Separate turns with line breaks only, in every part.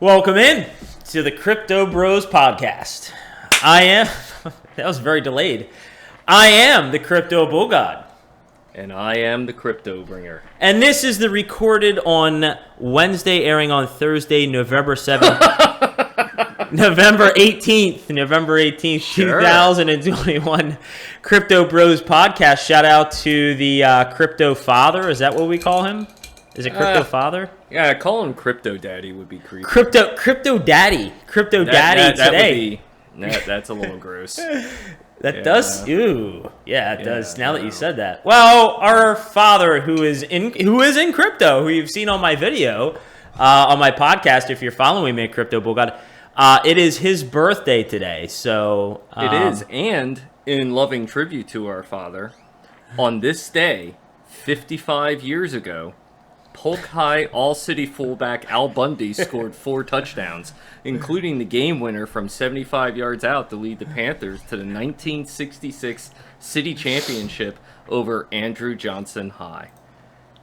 Welcome in to the CryptoBroz podcast. That was very delayed. I am the CryptoBullGod.
And I am the CryptoBringer.
And this is the recorded on Wednesday, airing on Thursday, November 7th. November 18th, sure. 2021 CryptoBroz podcast. Shout out to the Crypto Father. Is that what we call him? Is it Crypto Father?
Yeah, call him Crypto Daddy would be creepy.
Crypto Daddy today.
That's a little gross.
That does, ooh, yeah, it does. Now that you said that, well, our father, who is in crypto, who you've seen on my video, on my podcast, if you're following me at CryptoBullGod, it is his birthday today. So
it is, and in loving tribute to our father, on this day, 55 years ago, Polk High All-City fullback Al Bundy scored 4 touchdowns, including the game winner from 75 yards out to lead the Panthers to the 1966 City Championship over Andrew Johnson High.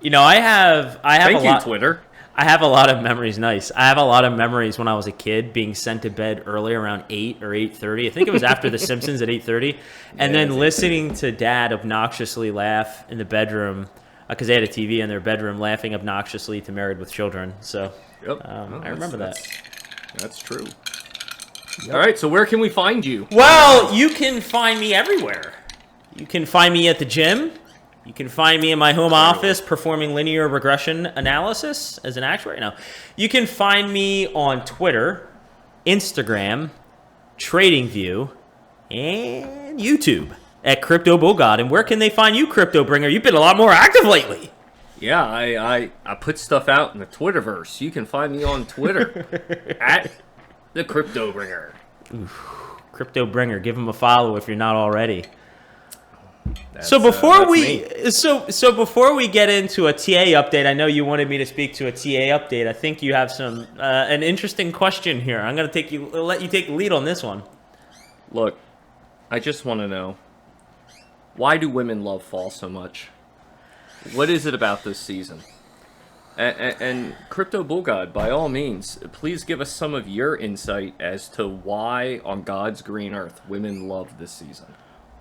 You know, I have
Thank
a
you,
lot,
Twitter.
I have a lot of memories. Nice. I have a lot of memories when I was a kid being sent to bed early around 8 or 8:30. I think it was after The Simpsons at 8:30, and then listening to Dad obnoxiously laugh in the bedroom. Because they had a TV in their bedroom, laughing obnoxiously to Married with Children. So, I remember that.
That's true. Yep. All right, so where can we find you?
Well, you can find me everywhere. You can find me at the gym. You can find me in my home office performing linear regression analysis as an actuary. No, you can find me on Twitter, Instagram, TradingView, and YouTube. At CryptoBullGod. And where can they find you, CryptoBringer? You've been a lot more active lately.
Yeah, I put stuff out in the Twitterverse. You can find me on Twitter at the CryptoBringer.
CryptoBringer, give him a follow if you're not already. So before we get into a TA update, I know you wanted me to speak to a TA update. I think you have some an interesting question here. I'm going to let you take the lead on this one.
Look, I just want to know, why do women love fall so much? What is it about this season? And CryptoBullGod, by all means, please give us some of your insight as to why on God's green earth women love this season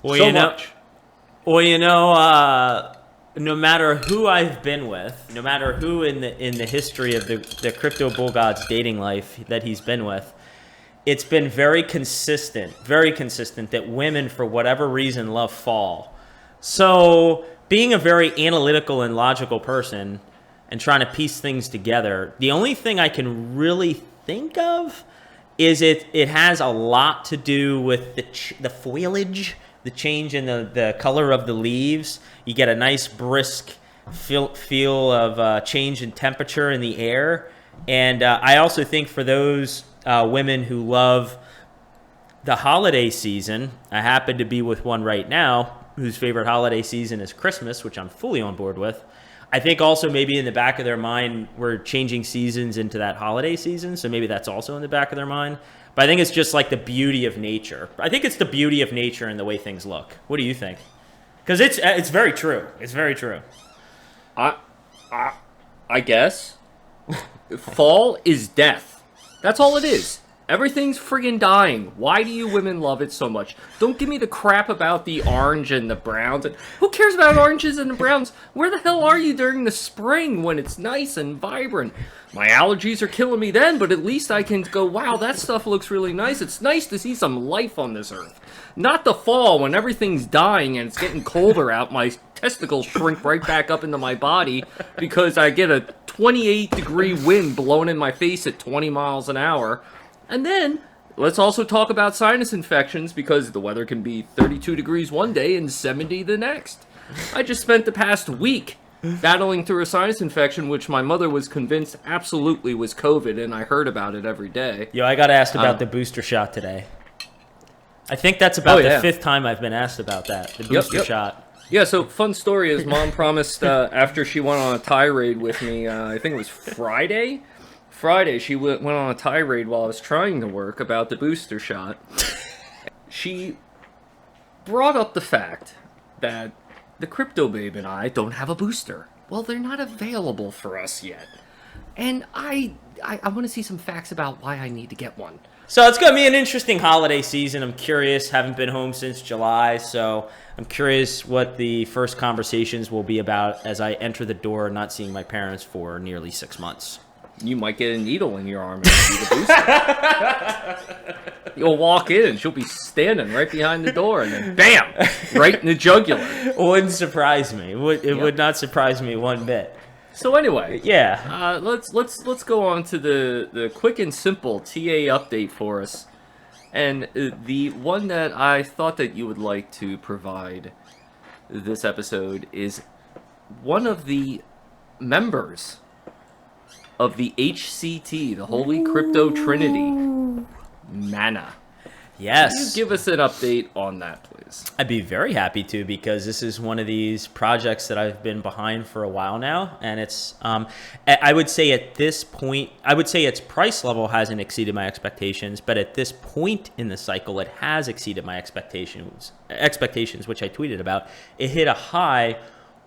so much.
Well, no matter who I've been with, no matter who in the history of the CryptoBullGod's dating life that he's been with, it's been very consistent that women, for whatever reason, love fall. So being a very analytical and logical person and trying to piece things together, the only thing I can really think of is it has a lot to do with the foliage, the change in the color of the leaves. You get a nice brisk feel of change in temperature in the air. And I also think for those women who love the holiday season, I happen to be with one right now whose favorite holiday season is Christmas, which I'm fully on board with. I think also maybe in the back of their mind, we're changing seasons into that holiday season, so maybe that's also in the back of their mind. But I think it's just like the beauty of nature. I think it's the beauty of nature and the way things look. What do you think? Because it's very true. It's very true.
I guess fall is death. That's all it is. Everything's friggin' dying. Why do you women love it so much? Don't give me the crap about the orange and the browns. Who cares about oranges and the browns? Where the hell are you during the spring when it's nice and vibrant? My allergies are killing me then, but at least I can go, wow, that stuff looks really nice. It's nice to see some life on this earth. Not the fall when everything's dying and it's getting colder out. My testicles shrink right back up into my body because I get a 28-degree wind blowing in my face at 20 miles an hour. And then, let's also talk about sinus infections because the weather can be 32 degrees one day and 70 the next. I just spent the past week battling through a sinus infection, which my mother was convinced absolutely was COVID, and I heard about it every day.
Yo, I got asked about the booster shot today. I think that's about the 5th time I've been asked about that, the booster shot.
Yeah, so fun story is Mom promised after she went on a tirade with me, I think it was Friday, she went on a tirade while I was trying to work about the booster shot. She brought up the fact that the Crypto Babe and I don't have a booster. Well, they're not available for us yet. And I I want to see some facts about why I need to get one.
So it's going to be an interesting holiday season. I'm curious. Haven't been home since July, so I'm curious what the first conversations will be about as I enter the door, not seeing my parents for nearly 6 months.
You might get a needle in your arm and be the booster. You'll walk in and she'll be standing right behind the door, and then bam, right in the jugular.
Wouldn't surprise me. It would not surprise me one bit.
So anyway,
yeah,
let's go on to the quick and simple TA update for us, and the one that I thought that you would like to provide this episode is one of the members of the HCT, the Holy Crypto Trinity, Mana.
yes.
Can you give us an update on that, please?
I'd be very happy to, because this is one of these projects that I've been behind for a while now, and it's I would say at this point, I would say its price level hasn't exceeded my expectations, but at this point in the cycle, it has exceeded my expectations, which I tweeted about. It hit a high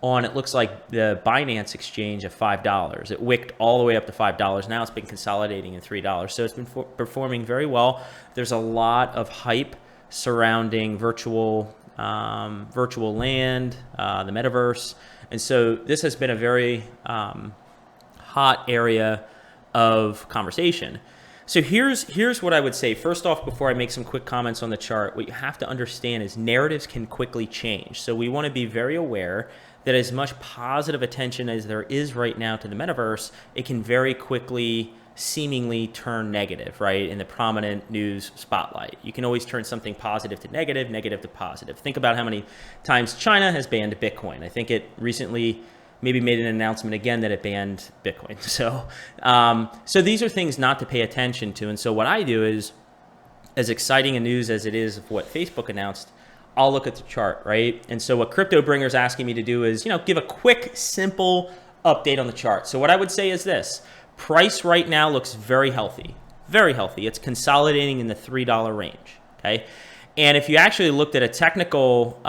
on, it looks like, the Binance exchange of $5. It wicked all the way up to $5. Now it's been consolidating in $3. So it's been performing very well. There's a lot of hype surrounding virtual land, the metaverse. And so this has been a very hot area of conversation. So here's what I would say. First off, before I make some quick comments on the chart, what you have to understand is narratives can quickly change. So we want to be very aware that as much positive attention as there is right now to the metaverse, it can very quickly seemingly turn negative, right, in the prominent news spotlight. You can always turn something positive to negative, negative to positive. Think about how many times China has banned Bitcoin. I think it recently maybe made an announcement again that it banned Bitcoin. So these are things not to pay attention to. And so what I do is, as exciting a news as it is of what Facebook announced, I'll look at the chart, right? And so what CryptoBringer is asking me to do is, give a quick, simple update on the chart. So what I would say is this: price right now looks very healthy, very healthy. It's consolidating in the $3 range, okay? And if you actually looked at a technical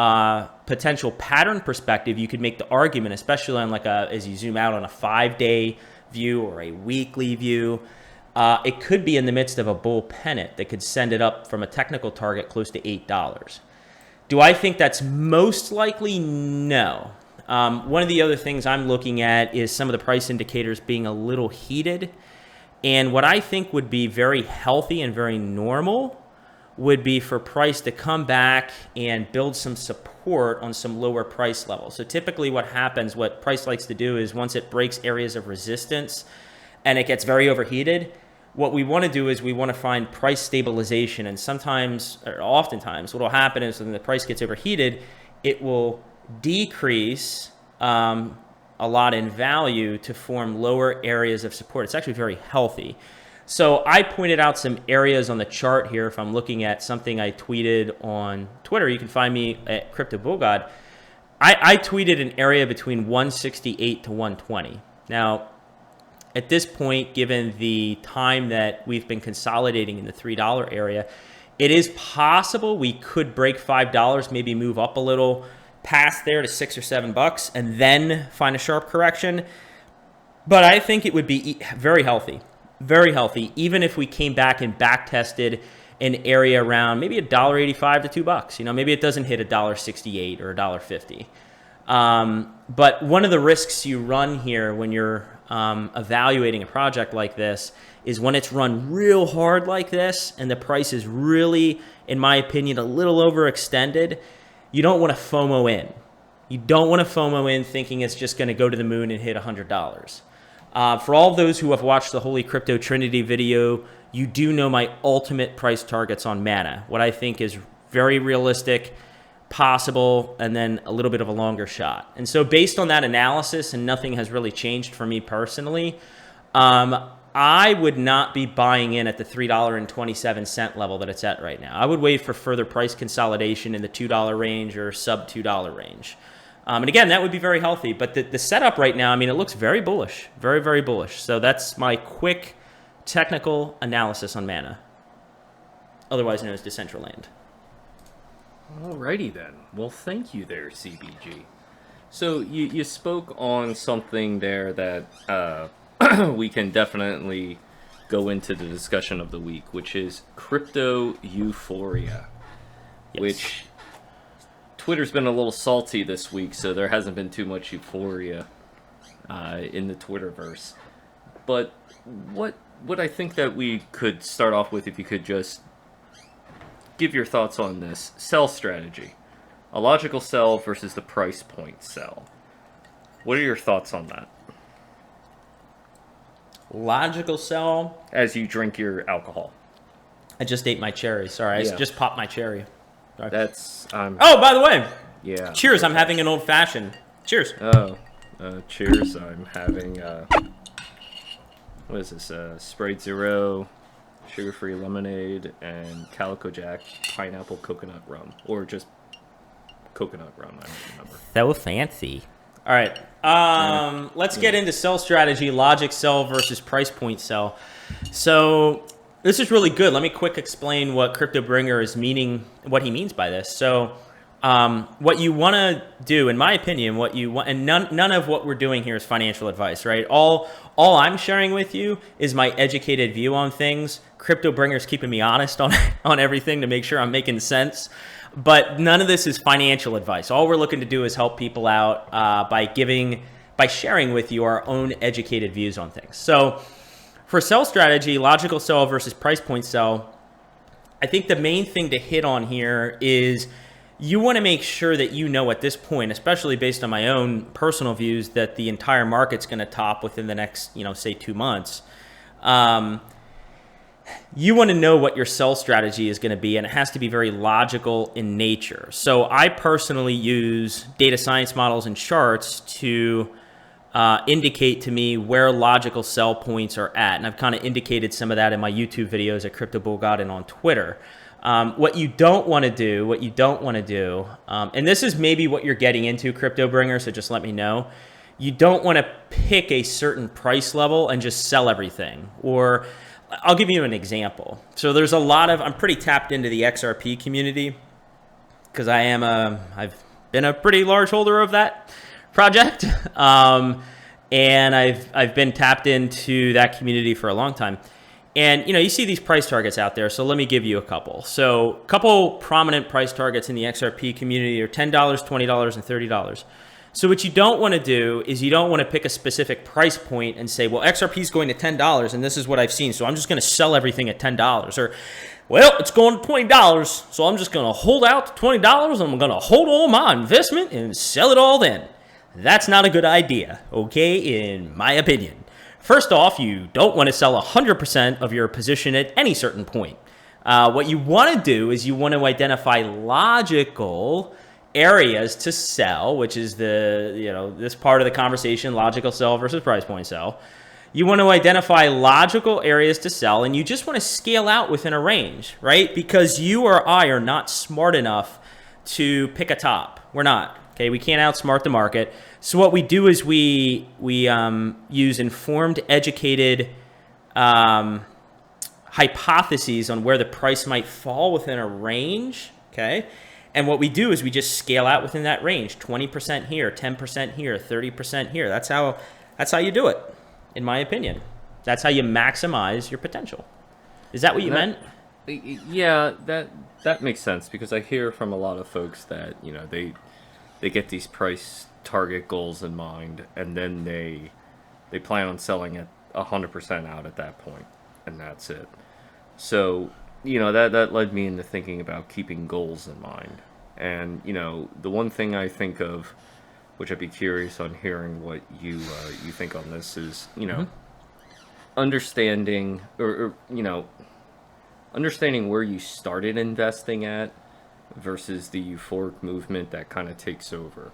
potential pattern perspective, you could make the argument, especially on as you zoom out on a 5-day view or a weekly view, it could be in the midst of a bull pennant that could send it up from a technical target close to $8. Do I think that's most likely? No. One of the other things I'm looking at is some of the price indicators being a little heated. And what I think would be very healthy and very normal would be for price to come back and build some support on some lower price levels. So typically what happens, what price likes to do, is once it breaks areas of resistance and it gets very overheated, what we want to do is we want to find price stabilization. And sometimes, or oftentimes, what will happen is when the price gets overheated, it will decrease a lot in value to form lower areas of support. It's actually very healthy. So I pointed out some areas on the chart here. If I'm looking at something I tweeted on Twitter, you can find me at CryptoBullGod. I tweeted an area between 168 to 120. Now, at this point, given the time that we've been consolidating in the $3 area, it is possible we could break $5, maybe move up a little past there to $6 or $7, and then find a sharp correction. But I think it would be very healthy, even if we came back and back tested an area around maybe $1.85 to $2. Maybe it doesn't hit $1.68 or $1.50. But one of the risks you run here when you're evaluating a project like this is when it's run real hard like this and the price is really, in my opinion, a little overextended. You don't want to FOMO in. You don't want to FOMO in thinking it's just going to go to the moon and hit $100. For all those who have watched the Holy Crypto Trinity video, you do know my ultimate price targets on Mana, what I think is very realistic, possible, and then a little bit of a longer shot. And so based on that analysis, and nothing has really changed for me personally, I would not be buying in at the $3.27 level that it's at right now. I would wait for further price consolidation in the $2 range or sub $2 range. And again, that would be very healthy. But the setup right now, it looks very bullish, very, very bullish. So that's my quick technical analysis on Mana, otherwise known as Decentraland.
Alrighty then. Well, thank you there, CBG. So you spoke on something there that we can definitely go into the discussion of the week, which is crypto euphoria, which Twitter's been a little salty this week, so there hasn't been too much euphoria in the Twitterverse. But what I think that we could start off with, if you could just give your thoughts on this sell strategy, a logical sell versus the price point sell. What are your thoughts on that?
Logical sell.
As you drink your alcohol.
I just ate my cherry. Sorry, I just popped my cherry. Sorry.
That's
oh, by the way.
Yeah.
Cheers! I'm having an old fashioned. Cheers.
Oh, cheers! I'm having what is this? Sprite Zero, sugar-free lemonade, and Calico Jack pineapple coconut rum, or just coconut rum. I don't remember.
So fancy. All right. Let's get into sell strategy, logic sell versus price point sell. So this is really good. Let me quick explain what CryptoBringer is meaning, what he means by this. So what you want to do, in my opinion, what you want, and none of what we're doing here is financial advice, right? All I'm sharing with you is my educated view on things. CryptoBringer's keeping me honest on everything to make sure I'm making sense. But none of this is financial advice. All we're looking to do is help people out by sharing with you our own educated views on things. So for sell strategy, logical sell versus price point sell, I think the main thing to hit on here is you want to make sure that you know at this point, especially based on my own personal views, that the entire market's going to top within the next, say 2 months. You want to know what your sell strategy is going to be, and it has to be very logical in nature. So I personally use data science models and charts to indicate to me where logical sell points are at. And I've kind of indicated some of that in my YouTube videos at CryptoBullGod and on Twitter. What you don't want to do, and this is maybe what you're getting into, CryptoBringer, so just let me know. You don't want to pick a certain price level and just sell everything. Or I'll give you an example. So there's I'm pretty tapped into the XRP community because I've been a pretty large holder of that project. And I've been tapped into that community for a long time. And, you see these price targets out there. So let me give you a couple. So a couple prominent price targets in the XRP community are $10, $20, and $30. So what you don't want to do is you don't want to pick a specific price point and say, well, XRP is going to $10 and this is what I've seen, so I'm just going to sell everything at $10. Or, well, it's going to $20, so I'm just going to hold out to $20 and I'm going to hold all my investment and sell it all then. That's not a good idea, okay, in my opinion. First off, you don't want to sell 100% of your position at any certain point. What you want to do is you want to identify logical areas to sell, which is this part of the conversation, logical sell versus price point sell. You want to identify logical areas to sell, and you just want to scale out within a range, right? Because you or I are not smart enough to pick a top. We're not, okay? We can't outsmart the market. So what we do is we use informed, educated hypotheses on where the price might fall within a range, okay? And what we do is we just scale out within that range, 20% here, 10% here, 30% here. That's how you do it, in my opinion. That's how you maximize your potential. Is that what you meant?
Yeah, that makes sense, because I hear from a lot of folks that, they get these price target goals in mind, and then they plan on selling at 100% out at that point, and that's it. So that led me into thinking about keeping goals in mind. And, the one thing I think of, which I'd be curious on hearing what you think on this, is, understanding understanding where you started investing at versus the euphoric movement that kind of takes over.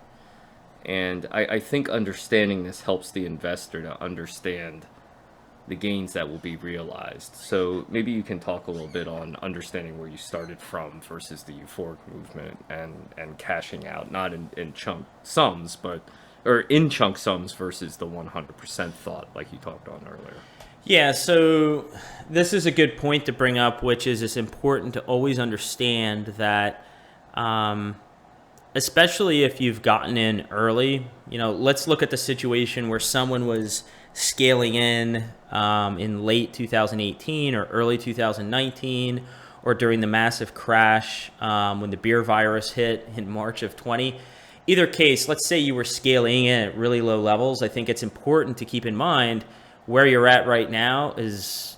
And I think understanding this helps the investor to understand the gains that will be realized. So maybe you can talk a little bit on understanding where you started from versus the euphoric movement and cashing out, not in chunk sums, or in chunk sums versus the 100% thought like you talked on earlier.
Yeah, so this is a good point to bring up, which is it's important to always understand that, especially if you've gotten in early, let's look at the situation where someone was scaling in late 2018 or early 2019, or during the massive crash when the beer virus hit in March of 20. Either case, let's say you were scaling in at really low levels. I think it's important to keep in mind where you're at right now is,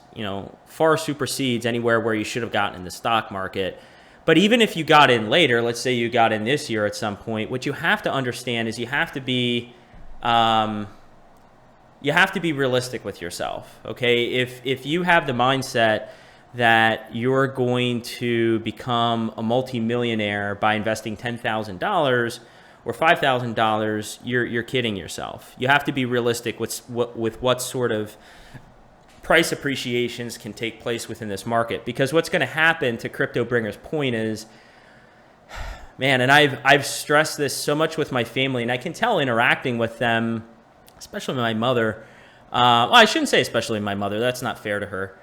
far supersedes anywhere where you should have gotten in the stock market. But even if you got in later, let's say you got in this year at some point, what you have to understand is you have to be realistic with yourself. Okay, if you have the mindset that you're going to become a multimillionaire by investing $10,000 or $5,000, you're kidding yourself. You have to be realistic with what sort of price appreciations can take place within this market. Because what's going to happen, to CryptoBringer's point, is, man, and I've stressed this so much with my family, and I can tell interacting with them, especially my mother. Well, I shouldn't say especially my mother. That's not fair to her.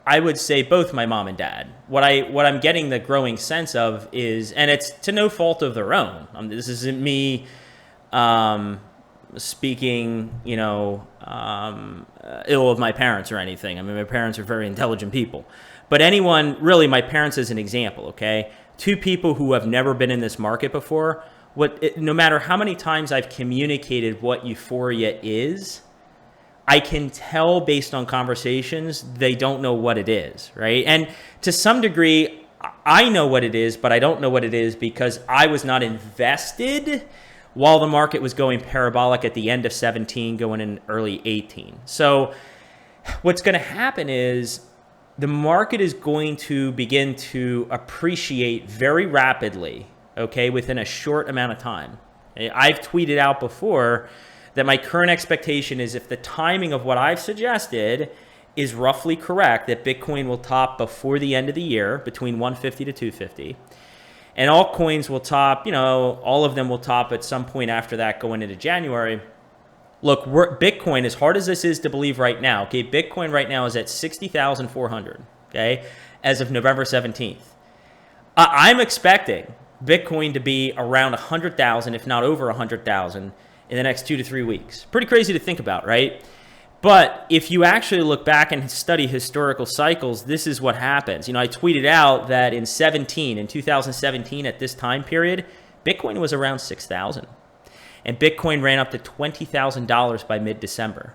I would say both my mom and dad. What I'm getting the growing sense of is, and it's to no fault of their own. This isn't me speaking, ill of my parents or anything. I mean, my parents are very intelligent people. But anyone, really, my parents as an example, okay? Two people who have never been in this market before, no matter how many times I've communicated what euphoria is, I can tell based on conversations, they don't know what it is, right? And to some degree, I know what it is, but I don't know what it is because I was not invested while the market was going parabolic at the end of 17, going in early 18. So what's going to happen is the market is going to begin to appreciate very rapidly, okay, within a short amount of time. I've tweeted out before that my current expectation is, if the timing of what I've suggested is roughly correct, that Bitcoin will top before the end of the year between 150 to 250. And all coins will top, all of them will top at some point after that going into January. Look, Bitcoin, as hard as this is to believe right now, okay, Bitcoin right now is at 60,400, okay, as of November 17th. I'm expecting Bitcoin to be around 100,000, if not over 100,000, in the next 2 to 3 weeks. Pretty crazy to think about, right? But if you actually look back and study historical cycles, this is what happens. I tweeted out that in 2017, at this time period, Bitcoin was around 6,000. And Bitcoin ran up to $20,000 by mid-December.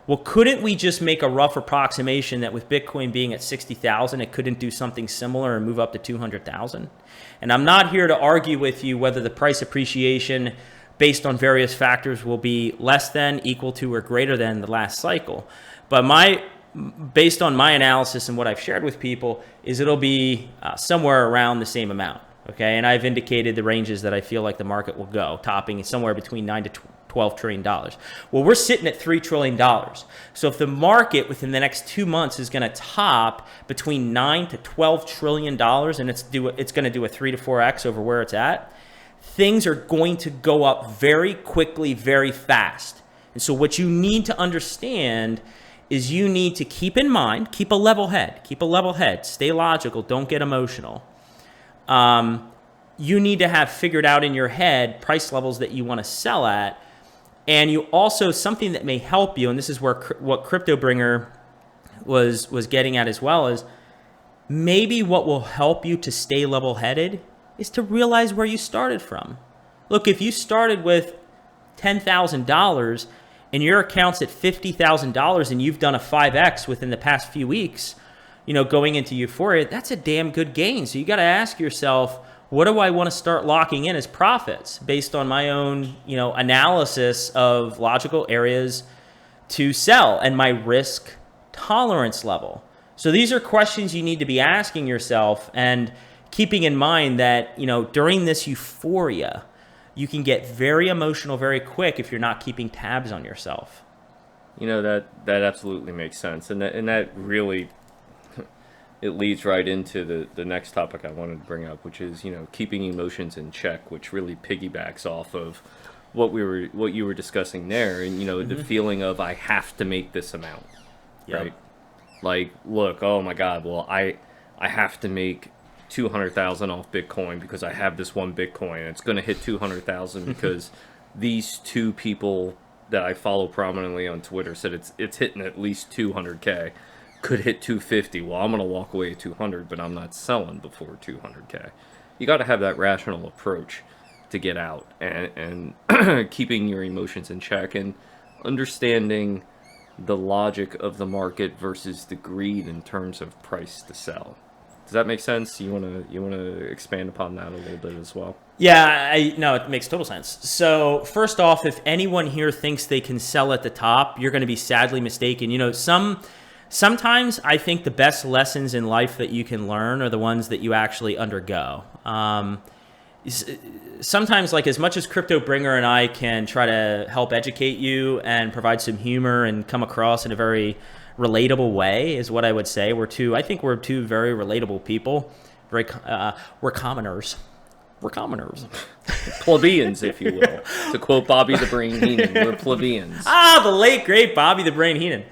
Well, couldn't we just make a rough approximation that with Bitcoin being at 60,000, it couldn't do something similar and move up to 200,000? And I'm not here to argue with you whether the price appreciation based on various factors will be less than, equal to, or greater than the last cycle. But based on my analysis and what I've shared with people, is it'll be somewhere around the same amount. Okay, and I've indicated the ranges that I feel like the market will go, topping somewhere between $9 to $12 trillion. Well, we're sitting at $3 trillion. So if the market within the next 2 months is going to top between $9 to $12 trillion, and it's going to do a 3 to 4x over where it's at, things are going to go up very quickly, very fast. And so what you need to understand is you need to keep in mind, keep a level head, stay logical, don't get emotional. You need to have figured out in your head price levels that you want to sell at. And you also, something that may help you, and this is where what CryptoBringer was getting at as well, is maybe what will help you to stay level-headed is to realize where you started from. Look, if you started with $10,000 and your account's at $50,000 and you've done a 5x within the past few weeks, going into euphoria, that's a damn good gain. So you got to ask yourself, what do I want to start locking in as profits based on my own, analysis of logical areas to sell and my risk tolerance level? So these are questions you need to be asking yourself, and keeping in mind that, during this euphoria, you can get very emotional very quick if you're not keeping tabs on yourself.
That absolutely makes sense. And that really, it leads right into the next topic I wanted to bring up, which is, keeping emotions in check, which really piggybacks off of what you were discussing there. And, the feeling of, I have to make this amount, right? Like, look, oh my God, well, I have to make 200,000 off Bitcoin because I have this one Bitcoin. It's going to hit 200,000 because these two people that I follow prominently on Twitter said it's hitting at least 200K. Could hit 250. Well, I'm gonna walk away at 200, but I'm not selling before 200K. You got to have that rational approach to get out, and keeping your emotions in check and understanding the logic of the market versus the greed in terms of price to sell. Does that make sense? You wanna expand upon that a little bit as well?
Yeah, no, it makes total sense. So first off, if anyone here thinks they can sell at the top, you're going to be sadly mistaken. You know, sometimes I think the best lessons in life that you can learn are the ones that you actually undergo. Sometimes, like, as much as CryptoBringer and I can try to help educate you and provide some humor and come across in a very relatable way, is what I would say. I think we're two very relatable people. We're commoners. We're commoners.
Plebeians, if you will. To quote Bobby the Brain Heenan, we're plebeians.
The late great Bobby the Brain Heenan.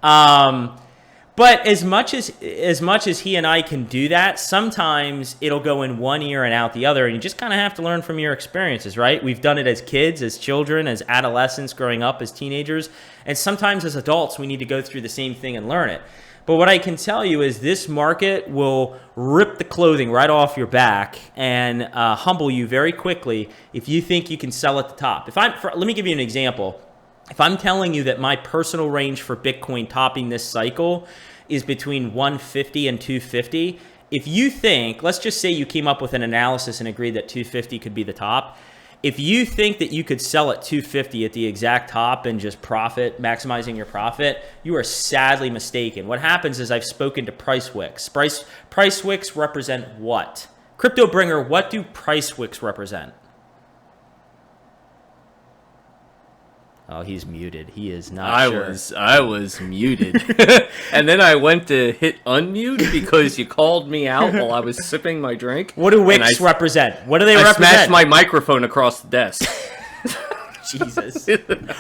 But as much as he and I can do that, sometimes it'll go in one ear and out the other, and you just kind of have to learn from your experiences, right? We've done it as kids, as children, as adolescents, growing up, as teenagers, and sometimes as adults we need to go through the same thing and learn it. But what I can tell you is this market will rip the clothing right off your back and humble you very quickly if you think you can sell at the top. Let me give you an example. If I'm telling you that my personal range for Bitcoin topping this cycle is between 150 and 250, if you think, let's just say you came up with an analysis and agreed that 250 could be the top, if you think that you could sell at 250 at the exact top and just profit, maximizing your profit, you are sadly mistaken. What happens is I've spoken to price wicks. Price wicks represent what? CryptoBringer, what do price wicks represent? Oh, he's muted. He is not sure.
I was muted. And then I went to hit unmute because you called me out while I was sipping my drink.
What do wicks represent? What do they represent?
I smashed my microphone across the desk.
Jesus.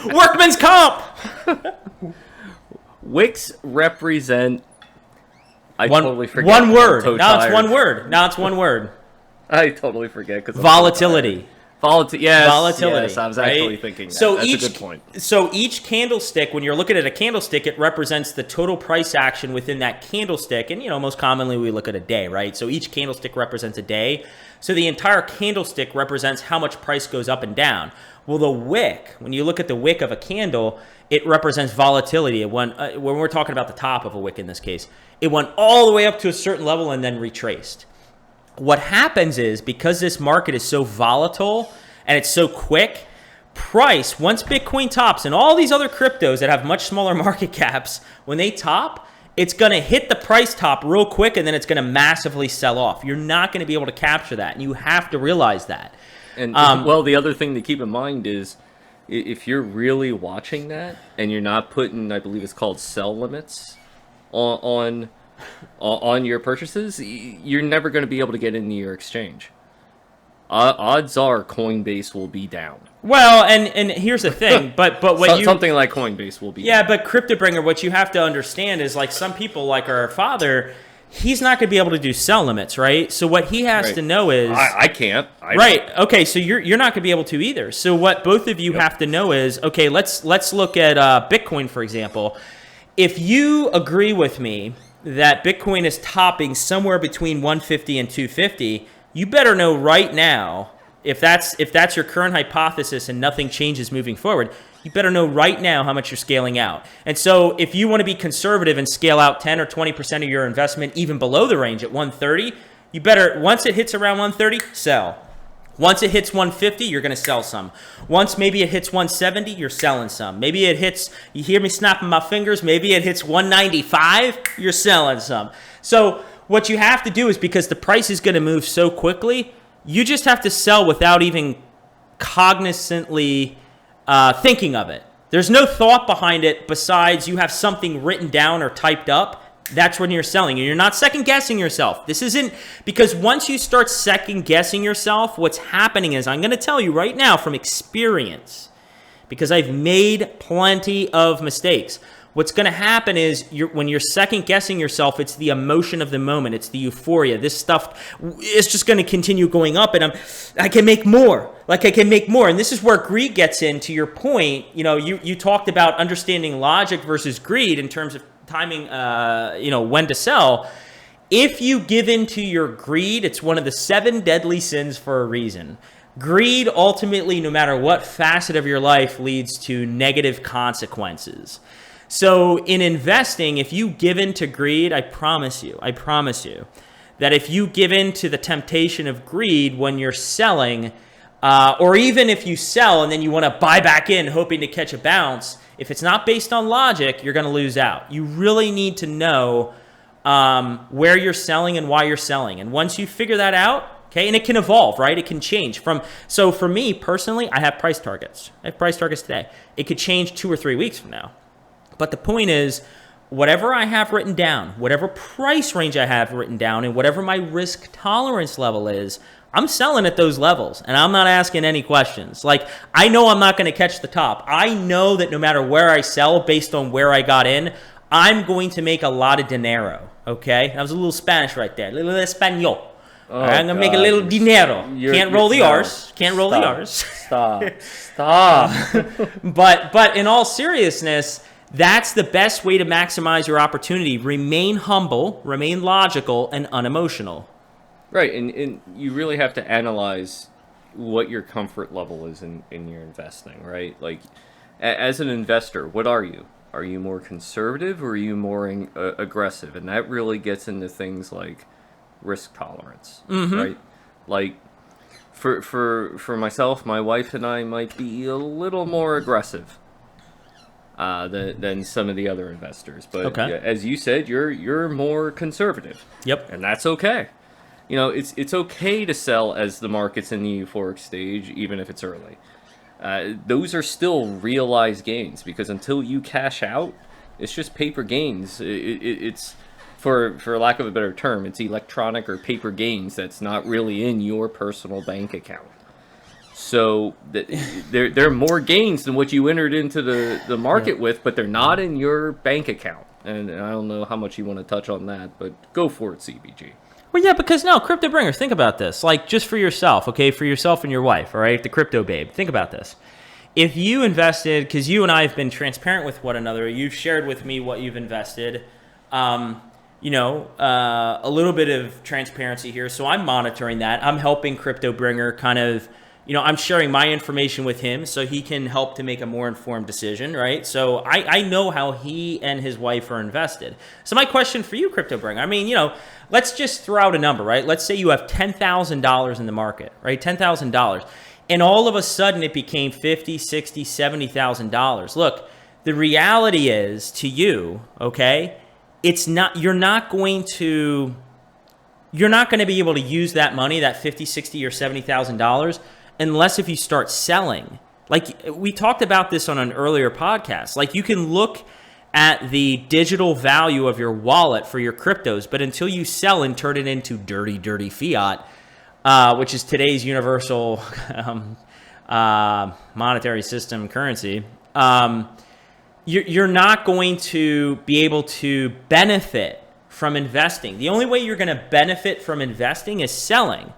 Workman's comp!
Wicks represent... totally forget.
One word. Now it's one word.
I totally forget.
Volatility.
Volatility. Yes, I was actually
right?
thinking that.
So
that's a good point.
So each candlestick, when you're looking at a candlestick, it represents the total price action within that candlestick. And, most commonly we look at a day, right? So each candlestick represents a day. So the entire candlestick represents how much price goes up and down. Well, the wick, when you look at the wick of a candle, it represents volatility. When we're talking about the top of a wick in this case, it went all the way up to a certain level and then retraced. What happens is, because this market is so volatile and it's so quick, price, once Bitcoin tops and all these other cryptos that have much smaller market caps, when they top, it's going to hit the price top real quick and then it's going to massively sell off. You're not going to be able to capture that, and you have to realize that.
And the other thing to keep in mind is, if you're really watching that and you're not putting, I believe it's called sell limits on your purchases, you're never going to be able to get into your exchange. Odds are Coinbase will be down.
Well, and here's the thing, but what
something like Coinbase will be.
Yeah,
down.
but CryptoBringer, what you have to understand is, like, some people, like our father, he's not going to be able to do sell limits, right? So what he has to know is,
I can't.
Right. Okay. So you're not going to be able to either. So what both of you have to know is, okay, let's look at Bitcoin, for example. If you agree with me that Bitcoin is topping somewhere between 150 and 250, you better know right now, if that's your current hypothesis and nothing changes moving forward, you better know right now how much you're scaling out. And so if you want to be conservative and scale out 10 or 20% of your investment even below the range at 130, you better, once it hits around 130, sell. Once it hits 150, you're going to sell some. Once maybe it hits 170, you're selling some. Maybe it hits, you hear me snapping my fingers, maybe it hits 195, you're selling some. So what you have to do is, because the price is going to move so quickly, you just have to sell without even cognizantly thinking of it. There's no thought behind it besides you have something written down or typed up. That's when you're selling, and you're not second guessing yourself. This isn't, because once you start second guessing yourself, what's happening is, I'm going to tell you right now from experience, because I've made plenty of mistakes. what's going to happen is when you're second guessing yourself, it's the emotion of the moment. It's the euphoria. This stuff is just going to continue going up, and I can make more. Like I can make more. And this is where greed gets in. To your point, you talked about understanding logic versus greed in terms of timing, when to sell. If you give in to your greed, it's one of the 7 deadly sins for a reason. Greed, ultimately, no matter what facet of your life, leads to negative consequences. So in investing, if you give in to greed, I promise you, that if you give in to the temptation of greed when you're selling, or even if you sell and then you want to buy back in hoping to catch a bounce, if it's not based on logic, you're going to lose out. You really need to know where you're selling and why you're selling. And once you figure that out, okay, and it can evolve, right? It can change so for me personally, I have price targets. I have price targets today. It could change 2 or 3 weeks from now. But the point is, whatever I have written down, whatever price range I have written down, and whatever my risk tolerance level is, I'm selling at those levels, and I'm not asking any questions. Like, I know I'm not going to catch the top. I know that no matter where I sell, based on where I got in, I'm going to make a lot of dinero, okay? That was a little Spanish right there, a little Espanol.
Oh,
I'm going to make a little dinero. Can't roll the R's. Can't roll the R's.
Stop.
But in all seriousness, that's the best way to maximize your opportunity. Remain humble, remain logical, and unemotional.
Right, and you really have to analyze what your comfort level is in your investing, right? Like, as an investor, what are you? Are you more conservative or are you more aggressive? And that really gets into things like risk tolerance, right? Like, for myself, my wife and I might be a little more aggressive than some of the other investors. But yeah, as you said, you're more conservative.
Yep.
And that's okay. It's okay to sell as the market's in the euphoric stage, even if it's early. Those are still realized gains, because until you cash out, it's just paper gains. It's for lack of a better term, it's electronic or paper gains that's not really in your personal bank account. So they're more gains than what you entered into the market with, but they're not in your bank account. And I don't know how much you want to touch on that, but go for it, CBG.
Well, yeah, because CryptoBringer, think about this. Like, just for yourself, okay? For yourself and your wife, all right? The crypto babe. Think about this. If you invested, because you and I have been transparent with one another, you've shared with me what you've invested, a little bit of transparency here. So I'm monitoring that. I'm helping CryptoBringer kind of, I'm sharing my information with him so he can help to make a more informed decision, right? So I know how he and his wife are invested. So my question for you, CryptoBringer, I mean, let's just throw out a number, right? Let's say you have $10,000 in the market, right? $10,000. And all of a sudden it became $50,000, $60,000, $70,000. Look, the reality is to you, okay, you're not going to be able to use that money, that $50,000, $60,000, or $70,000, unless if you start selling. Like, we talked about this on an earlier podcast. Like, you can look at the digital value of your wallet for your cryptos, but until you sell and turn it into dirty fiat, which is today's universal monetary system currency, you're not going to be able to benefit from investing. The only way you're going to benefit from investing is selling.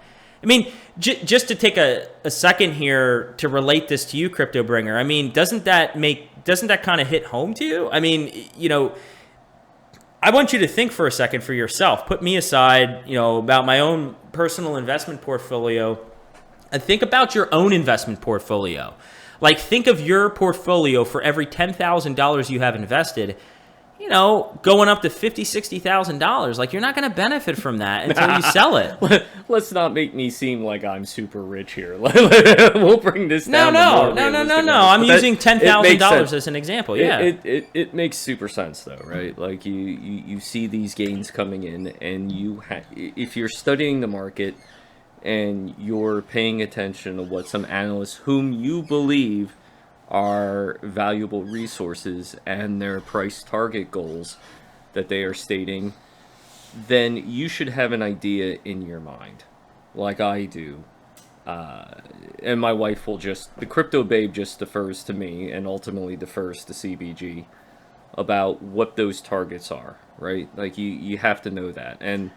I mean, just to take a second here to relate this to you, CryptoBringer, I mean, doesn't that kind of hit home to you? I mean, I want you to think for a second for yourself. Put me aside, about my own personal investment portfolio, and think about your own investment portfolio. Like, think of your portfolio for every $10,000 you have invested, going up to $50,000, $60,000. Like, you're not going to benefit from that until you sell it.
Let's not make me seem like I'm super rich here. We'll bring this down.
No. I'm using $10,000 as an example. Yeah,
it makes super sense though, right? Like, you see these gains coming in, and if you're studying the market and you're paying attention to what some analysts whom you believe are valuable resources and their price target goals that they are stating, then you should have an idea in your mind, like I do. And my wife the crypto babe just defers to me and ultimately defers to CBG about what those targets are, right? Like you have to know that. And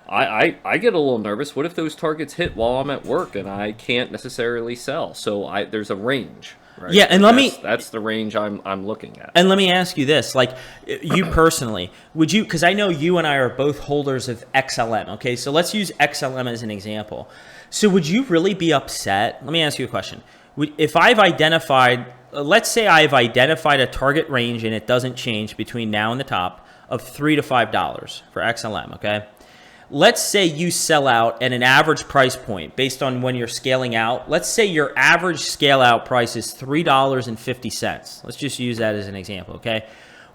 I get a little nervous. What if those targets hit while I'm at work and I can't necessarily sell? So there's a range, right?
Yeah, and
that's the range I'm looking at.
And let me ask you this, like you personally, would you, because I know you and I are both holders of XLM, okay? So let's use XLM as an example. So would you really be upset? Let me ask you a question. If I've identified, let's say I've identified a target range and it doesn't change between now and the top of $3 to $5 for XLM, okay? Let's say you sell out at an average price point based on when you're scaling out. Let's say your average scale out price is $3.50. Let's just use that as an example, okay?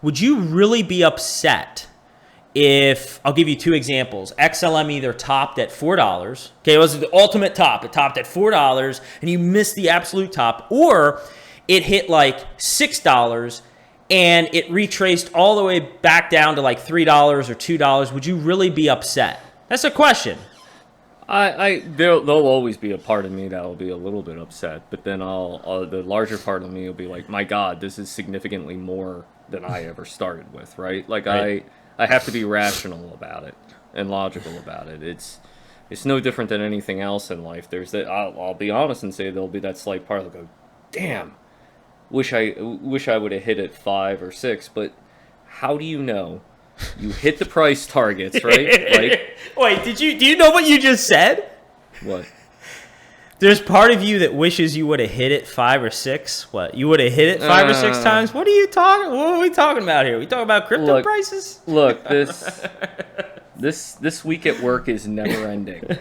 Would you really be upset if, I'll give you two examples, XLM either topped at $4, okay, it was the ultimate top, it topped at $4 and you missed the absolute top, or it hit like $6 and it retraced all the way back down to like $3 or $2, would you really be upset? That's a question.
There'll always be a part of me that will be a little bit upset, but then the larger part of me will be like, my God, this is significantly more than I ever started with, right? Like right. I have to be rational about it and logical about it. It's no different than anything else in life. There's that. I'll be honest and say there'll be that slight part that'll go, damn. Wish I would have hit it 5 or 6, but how do you know? You hit the price targets, right? Like,
wait, do you know what you just said?
What?
There's part of you that wishes you would have hit it 5 or 6. What? You would have hit it 5 or 6 times? What are you talking? What are we talking about here? We talking about crypto prices?
Look, this week at work is never ending.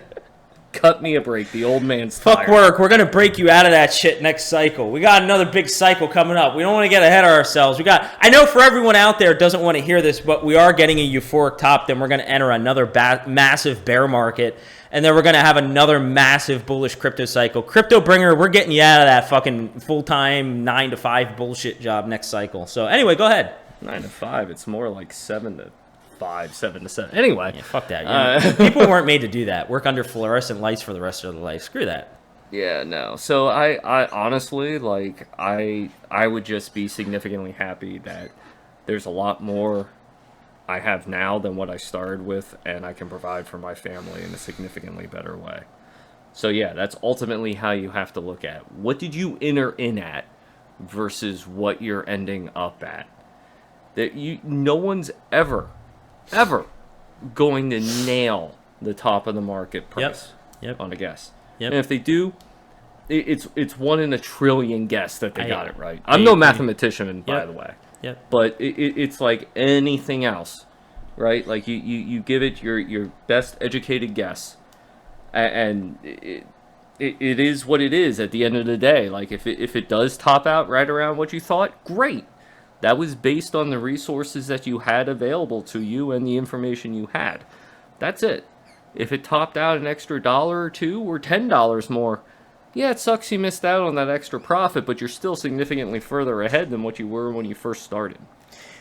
Cut me a break. The old man's
Fuck
tired.
work. We're going to break you out of that shit next cycle. We got another big cycle coming up. We don't want to get ahead of ourselves. I know for everyone out there doesn't want to hear this, but we are getting a euphoric top. Then we're going to enter another massive bear market. And then we're going to have another massive bullish crypto cycle. CryptoBringer, we're getting you out of that fucking full-time 9 to 5 bullshit job next cycle. So anyway, go ahead.
9 to 5. It's more like 7 to 5, 7 to 7. Anyway.
Yeah, fuck that. People weren't made to do that. Work under fluorescent lights for the rest of their life. Screw that.
Yeah, no. So I honestly, like, I would just be significantly happy that there's a lot more I have now than what I started with, and I can provide for my family in a significantly better way. So yeah, that's ultimately how you have to look at what did you enter in at versus what you're ending up at. That no one's ever going to nail the top of the market price on a guess. Yep. And if they do, it's 1 in a trillion guess that they got it right. I'm no mathematician, by the way.
Yep.
But it's like anything else, right? Like you give it your best educated guess, and it is what it is at the end of the day. Like if it does top out right around what you thought, great. That was based on the resources that you had available to you and the information you had. That's it. If it topped out an extra $1 or $2 or $10 more, yeah, it sucks you missed out on that extra profit, but you're still significantly further ahead than what you were when you first started.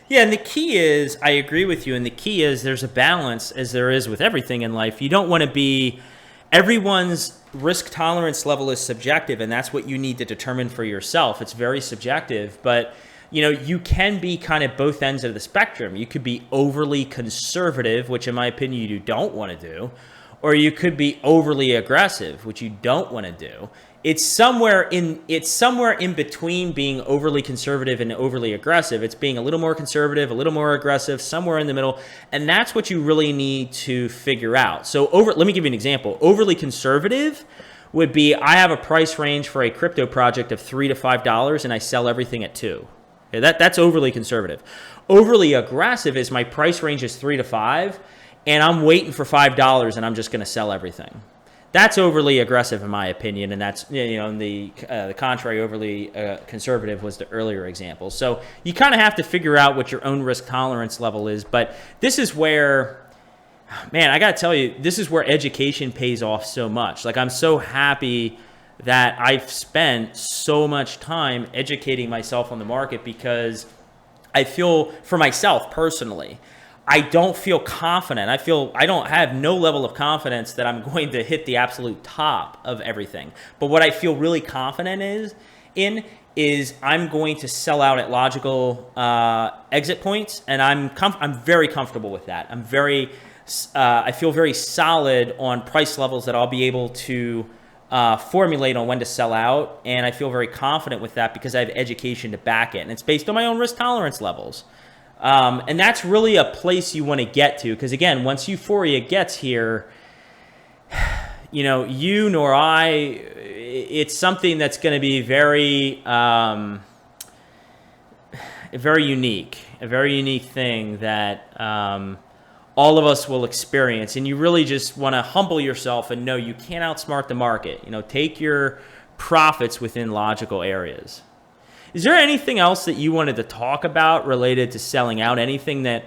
Yeah, and the key is, I agree with you, and the key is there's a balance, as there is with everything in life. You don't want to be, everyone's risk tolerance level is subjective, and that's what you need to determine for yourself. It's very subjective, but you know, you can be kind of both ends of the spectrum. You could be overly conservative, which in my opinion you don't want to do, or you could be overly aggressive, which you don't want to do. It's somewhere in between being overly conservative and overly aggressive. It's being a little more conservative, a little more aggressive, somewhere in the middle, and that's what you really need to figure out. So let me give you an example. Overly conservative would be, I have a price range for a crypto project of $3 to $5 and I sell everything at $2. Okay, that's overly conservative. Overly aggressive is my price range is 3 to 5, and I'm waiting for $5, and I'm just going to sell everything. That's overly aggressive, in my opinion, and that's, you know, the contrary, overly conservative was the earlier example. So you kind of have to figure out what your own risk tolerance level is. But this is where, man, I got to tell you, this is where education pays off so much. Like, I'm so happy that I've spent so much time educating myself on the market, because I feel, for myself personally, I don't feel confident. I don't have no level of confidence that I'm going to hit the absolute top of everything. But what I feel really confident is is I'm going to sell out at logical exit points, and I'm very comfortable with that. I feel very solid on price levels that I'll be able to formulate on when to sell out, and I feel very confident with that because I have education to back it, and it's based on my own risk tolerance levels. And that's really a place you want to get to, because again, once euphoria gets here, you nor I, it's something that's going to be very unique, a very unique thing that all of us will experience. And you really just want to humble yourself and know you can't outsmart the market. Take your profits within logical areas. Is there anything else that you wanted to talk about related to selling out? Anything that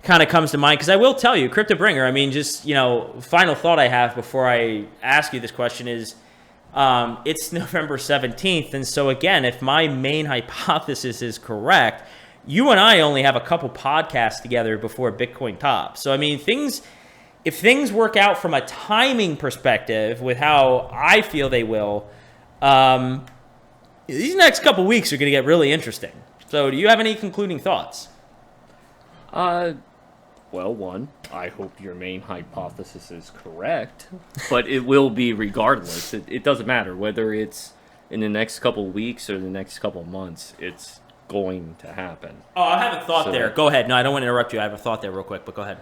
kind of comes to mind? Because I will tell you, CryptoBringer, final thought I have before I ask you this question is, it's November 17th. And so again, if my main hypothesis is correct, you and I only have a couple podcasts together before Bitcoin tops. So, if things work out from a timing perspective with how I feel they will, these next couple weeks are going to get really interesting. So do you have any concluding thoughts?
Well, one, I hope your main hypothesis is correct, but it will be regardless. It doesn't matter whether it's in the next couple weeks or the next couple months. It's going to happen.
Oh, I have a thought there. Go ahead. No, I don't want to interrupt you. I have a thought there real quick, but go ahead.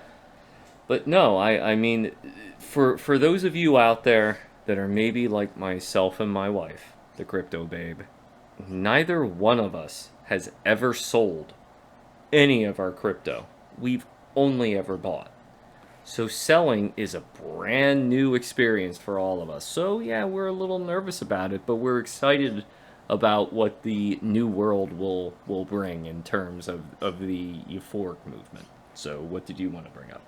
But no, I mean, for those of you out there that are maybe like myself and my wife, the crypto babe, neither one of us has ever sold any of our crypto. We've only ever bought. So selling is a brand new experience for all of us. So yeah, we're a little nervous about it, but we're excited about what the new world will bring in terms of the euphoric movement. So what did you want to bring up?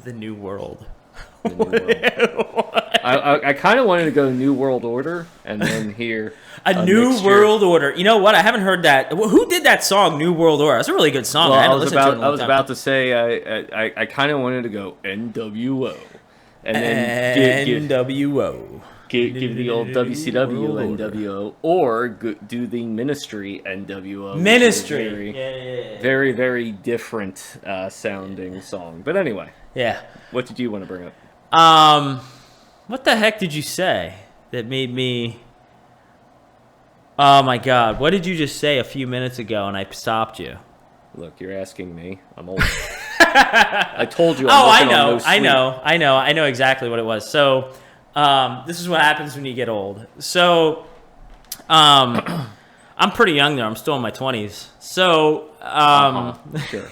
The new world.
The new world. I kind of wanted to go New World Order and then hear
a New mixture. World Order. You know what? I haven't heard that. Who did that song, New World Order? That's a really good song.
Well, I was about to say I kind of wanted to go NWO. And then
NWO.
Give the old WCW NWO, or do the Ministry NWO.
Ministry.
Very, very different sounding song. But anyway.
Yeah.
What did you want to bring up?
What the heck did you say that made me... Oh my God. What did you just say a few minutes ago and I stopped you?
Look, you're asking me. I'm old. I told you I'm
I know exactly what it was. So... this is what happens when you get old. So, I'm pretty young there. I'm still in my 20s. So,
Sure.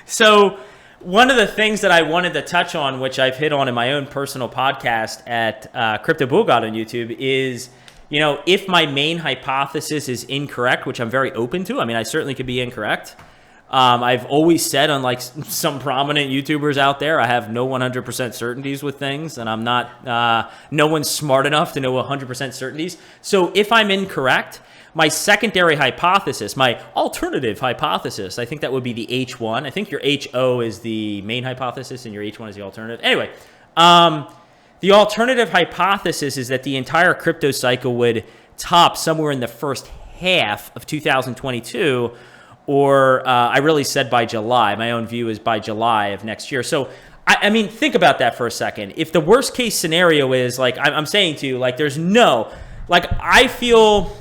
So one of the things that I wanted to touch on, which I've hit on in my own personal podcast at CryptoBullGod on YouTube, is, if my main hypothesis is incorrect, which I'm very open to. I certainly could be incorrect. I've always said, unlike some prominent YouTubers out there, I have no 100% certainties with things, and I'm not, no one's smart enough to know 100% certainties. So if I'm incorrect, my secondary hypothesis, my alternative hypothesis, I think that would be the H1. I think your HO is the main hypothesis and your H1 is the alternative. Anyway, the alternative hypothesis is that the entire crypto cycle would top somewhere in the first half of 2022, or I really said by July. My own view is by July of next year. So, think about that for a second. If the worst case scenario is, like I'm saying to you, like there's no, like I feel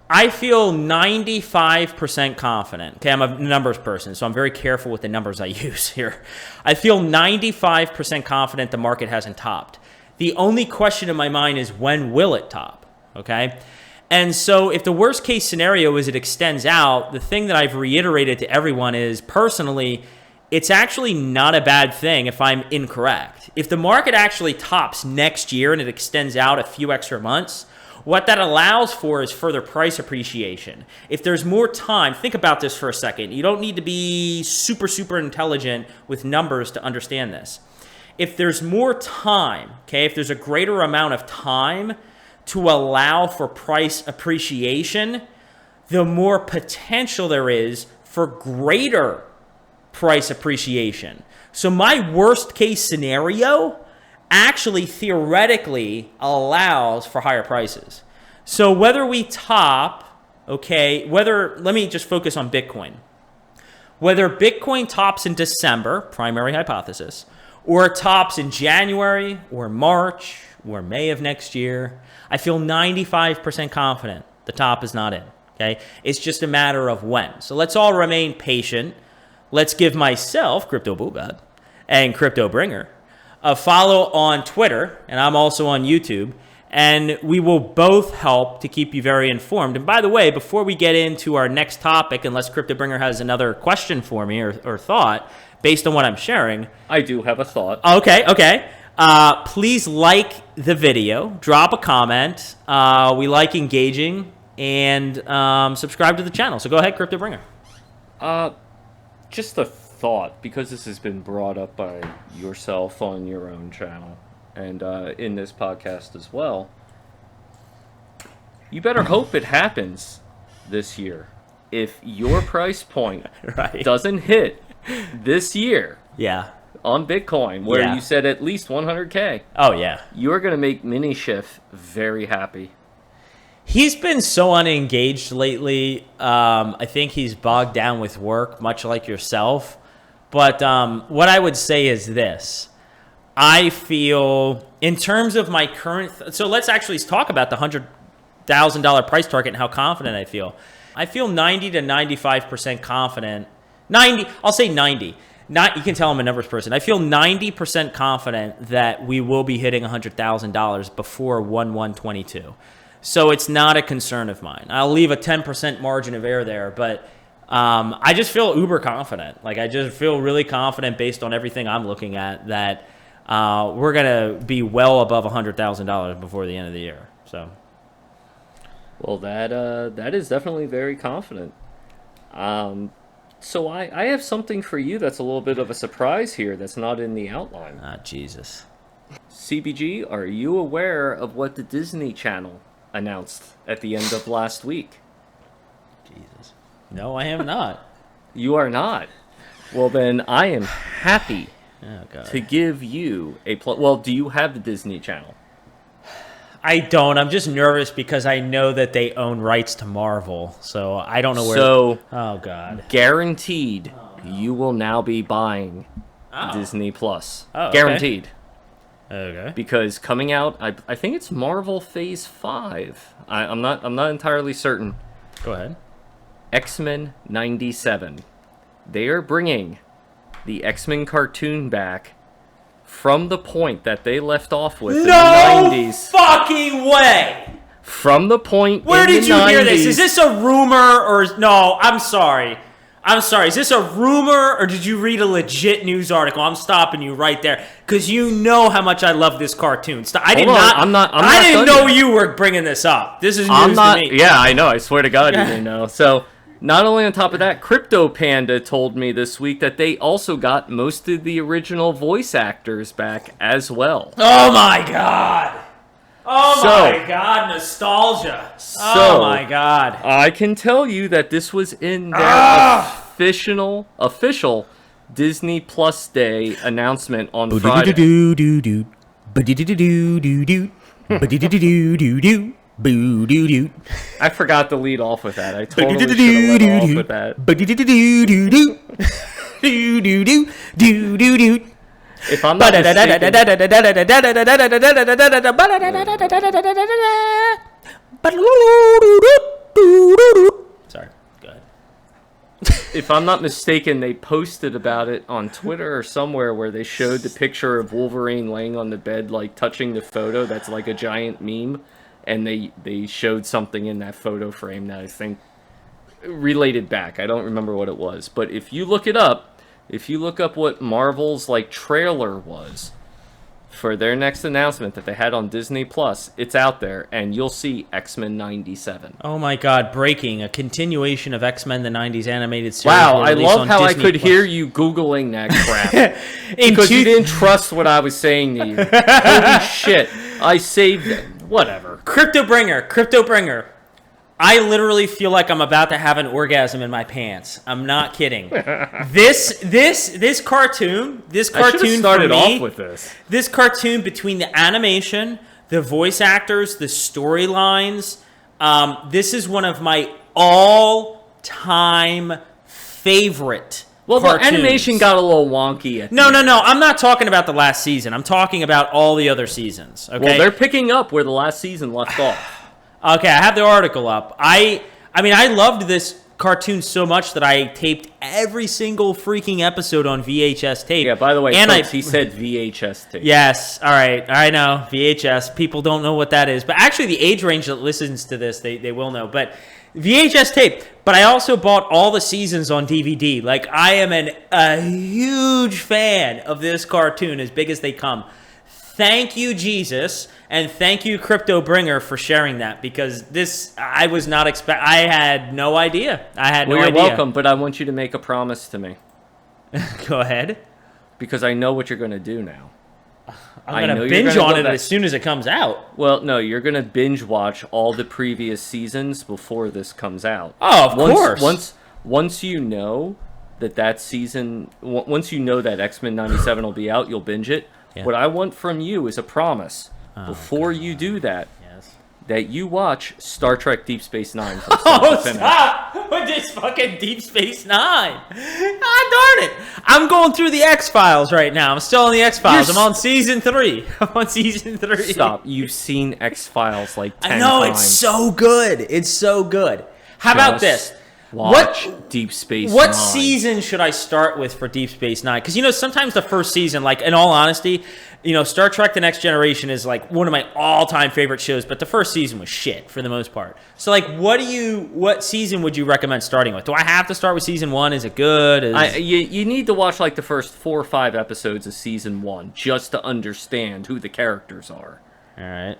95% confident. Okay, I'm a numbers person, so I'm very careful with the numbers I use here. I feel 95% confident the market hasn't topped. The only question in my mind is, when will it top? Okay? And so if the worst case scenario is it extends out, the thing that I've reiterated to everyone is, personally, it's actually not a bad thing if I'm incorrect. If the market actually tops next year and it extends out a few extra months, what that allows for is further price appreciation. If there's more time, think about this for a second. You don't need to be super, super intelligent with numbers to understand this. If there's more time, okay, if there's a greater amount of time to allow for price appreciation, the more potential there is for greater price appreciation. So my worst case scenario actually theoretically allows for higher prices. So whether we top, let me just focus on Bitcoin. Whether Bitcoin tops in December, primary hypothesis, or it tops in January or March or May of next year, I feel 95% confident the top is not in. Okay, it's just a matter of when. So let's all remain patient. Let's give myself, CryptoBullGod, and CryptoBringer a follow on Twitter, and I'm also on YouTube, and we will both help to keep you very informed. And by the way, before we get into our next topic, unless CryptoBringer has another question for me or thought based on what I'm sharing.
I do have a thought.
Okay. Please like the video, drop a comment. We like engaging, and subscribe to the channel. So go ahead, CryptoBringer.
Just a thought, because this has been brought up by yourself on your own channel and in this podcast as well. You better hope it happens this year. If your price point
Right.
doesn't hit this year on Bitcoin, where you said at least 100K,
oh yeah,
you're going to make Mini Schiff very happy.
He's been so unengaged lately. I think he's bogged down with work, much like yourself. But what I would say is this. I feel, in terms of my current... so let's actually talk about the $100,000 price target and how confident I feel. I feel 90 to 95% confident. 90, I'll say 90. Not, you can tell I'm a numbers person. I feel 90% confident that we will be hitting $100,000 before 1/1/22. So it's not a concern of mine. I'll leave a 10% margin of error there, but I just feel uber confident. Like, I just feel really confident based on everything I'm looking at that we're going to be well above $100,000 before the end of the year. So,
well, that is definitely very confident. So I have something for you that's a little bit of a surprise here that's not in the outline.
Ah, Jesus.
CBG, are you aware of what the Disney Channel announced at the end of last week?
Jesus. No, I am not.
You are not. Well, then I am happy
God.
to give you a well, do you have the Disney Channel?
I don't. I'm just nervous because I know that they own rights to Marvel, so I don't know where.
So,
oh God,
guaranteed, you will now be buying Disney Plus.
Oh, okay.
Guaranteed.
Okay.
Because coming out, I think it's Marvel Phase 5. I'm not entirely certain.
Go ahead.
XMen 97. They are bringing the X-Men cartoon back from the point that they left off with in the 90s.
Fucking way!
From the point
Where
in
did
the
you
90s,
hear this? Is this a rumor or no? I'm sorry. Is this a rumor or did you read a legit news article? I'm stopping you right there because you know how much I love this cartoon. I didn't know you were bringing this up. This is news to me.
Yeah, I know. I swear to God, you didn't know. So, not only on top of that, Crypto Panda told me this week that they also got most of the original voice actors back as well.
Oh my God. Oh my God, nostalgia. Oh my God.
I can tell you that this was in their official Disney Plus Day announcement on Friday. I forgot to lead off with that. I totally should have led off with that. If I'm not
Sorry, go ahead.
If I'm not mistaken, they posted about it on Twitter or somewhere where they showed the picture of Wolverine laying on the bed, like touching the photo that's like a giant meme, and they showed something in that photo frame that I think related back. I don't remember what it was, but if you look it up, if you look up what Marvel's like trailer was for their next announcement that they had on Disney Plus, it's out there, and you'll see X-Men 97.
Oh my God! Breaking, a continuation of X-Men the '90s animated series.
Wow, I love how I could hear you Googling that crap because you didn't trust what I was saying to you. Holy shit! I saved it. Whatever.
CryptoBringer. I literally feel like I'm about to have an orgasm in my pants. I'm not kidding. This cartoon
I should have started off with this.
This cartoon, between the animation, the voice actors, the storylines, This is one of my all-time favorite cartoons.
The animation got a little wonky.
No. I'm not talking about the last season. I'm talking about all the other seasons. Okay.
Well, they're picking up where the last season left off.
Okay, I have the article up. I mean, I loved this cartoon so much that I taped every single freaking episode on VHS tape.
Yeah, by the way, folks, he said VHS tape.
Yes, all right, I know, VHS. People don't know what that is. But actually, the age range that listens to this, they will know. But VHS tape. But I also bought all the seasons on DVD. Like, I am a huge fan of this cartoon, as big as they come. Thank you, Jesus, and thank you, CryptoBringer, for sharing that, because this, I was not I had no idea.
You're welcome, but I want you to make a promise to me.
Go ahead.
Because I know what you're going to do now.
I'm going to binge on it as soon as it comes out.
Well, no, you're going to binge watch all the previous seasons before this comes out.
Oh, of course.
Once you know that season, once you know that X-Men 97 will be out, you'll binge it. Yeah. What I want from you is a promise before you do that, that you watch Star Trek Deep Space Nine from start to finish.
Stop with this fucking Deep Space Nine. God darn it. I'm going through the X-Files right now. I'm still on the X-Files. I'm on season 3.
Stop. You've seen X-Files like 10 times.
I know, it's so good. It's so good. How about this?
Watch Deep Space Nine.
What season should I start with for Deep Space Nine? Because, sometimes the first season, like, in all honesty, Star Trek The Next Generation is, like, one of my all-time favorite shows, but the first season was shit for the most part. So, like, what season would you recommend starting with? Do I have to start with season 1? Is it good?
You need to watch, like, the first 4 or 5 episodes of season 1 just to understand who the characters are.
All right.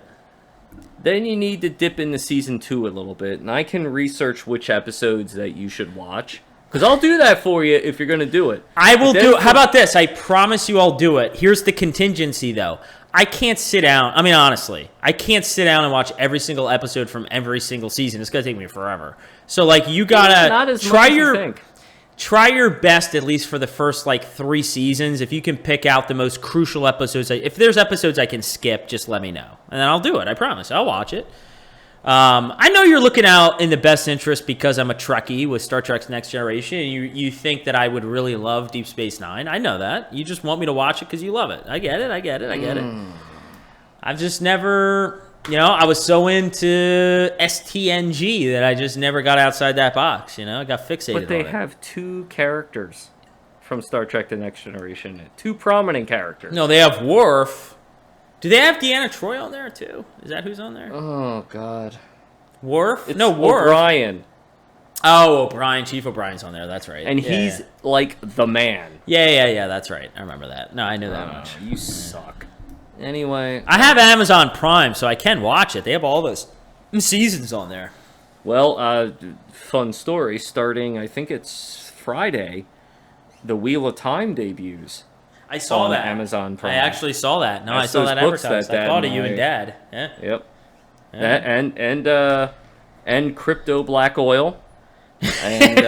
Then you need to dip into season 2 a little bit, and I can research which episodes that you should watch. Because I'll do that for you if you're going to do it.
I will do it. How about this? I promise you I'll do it. Here's the contingency, though. I can't sit down. I mean, honestly, I can't sit down and watch every single episode from every single season. It's going to take me forever. So, like, you got to try your best, at least for the first, like, 3 seasons. If you can pick out the most crucial episodes. If there's episodes I can skip, just let me know. And then I'll do it. I promise. I'll watch it. I know you're looking out in the best interest because I'm a Trekkie with Star Trek's Next Generation. And you think that I would really love Deep Space Nine. I know that. You just want me to watch it because you love it. I get it. I've just never... I was so into STNG that I just never got outside that box. I got fixated on it.
But they have 2 characters from Star Trek The Next Generation. 2 prominent characters.
No, they have Worf. Do they have Deanna Troi on there, too? Is that who's on there?
Oh, God.
Worf?
It's
Worf.
O'Brien.
Oh, O'Brien. Chief O'Brien's on there. That's right.
And he's, like, the man.
Yeah. That's right. I remember that. No, I knew that much.
You suck. Anyway,
I have Amazon Prime, so I can watch it. They have all those seasons on there.
Well, fun story. Starting, I think it's Friday, the Wheel of Time debuts.
I saw that.
Amazon Prime.
I actually saw that. No, I saw that advertised. I thought of you and Dad. Yeah.
Yep. Yeah. And Crypto Black Oil. And,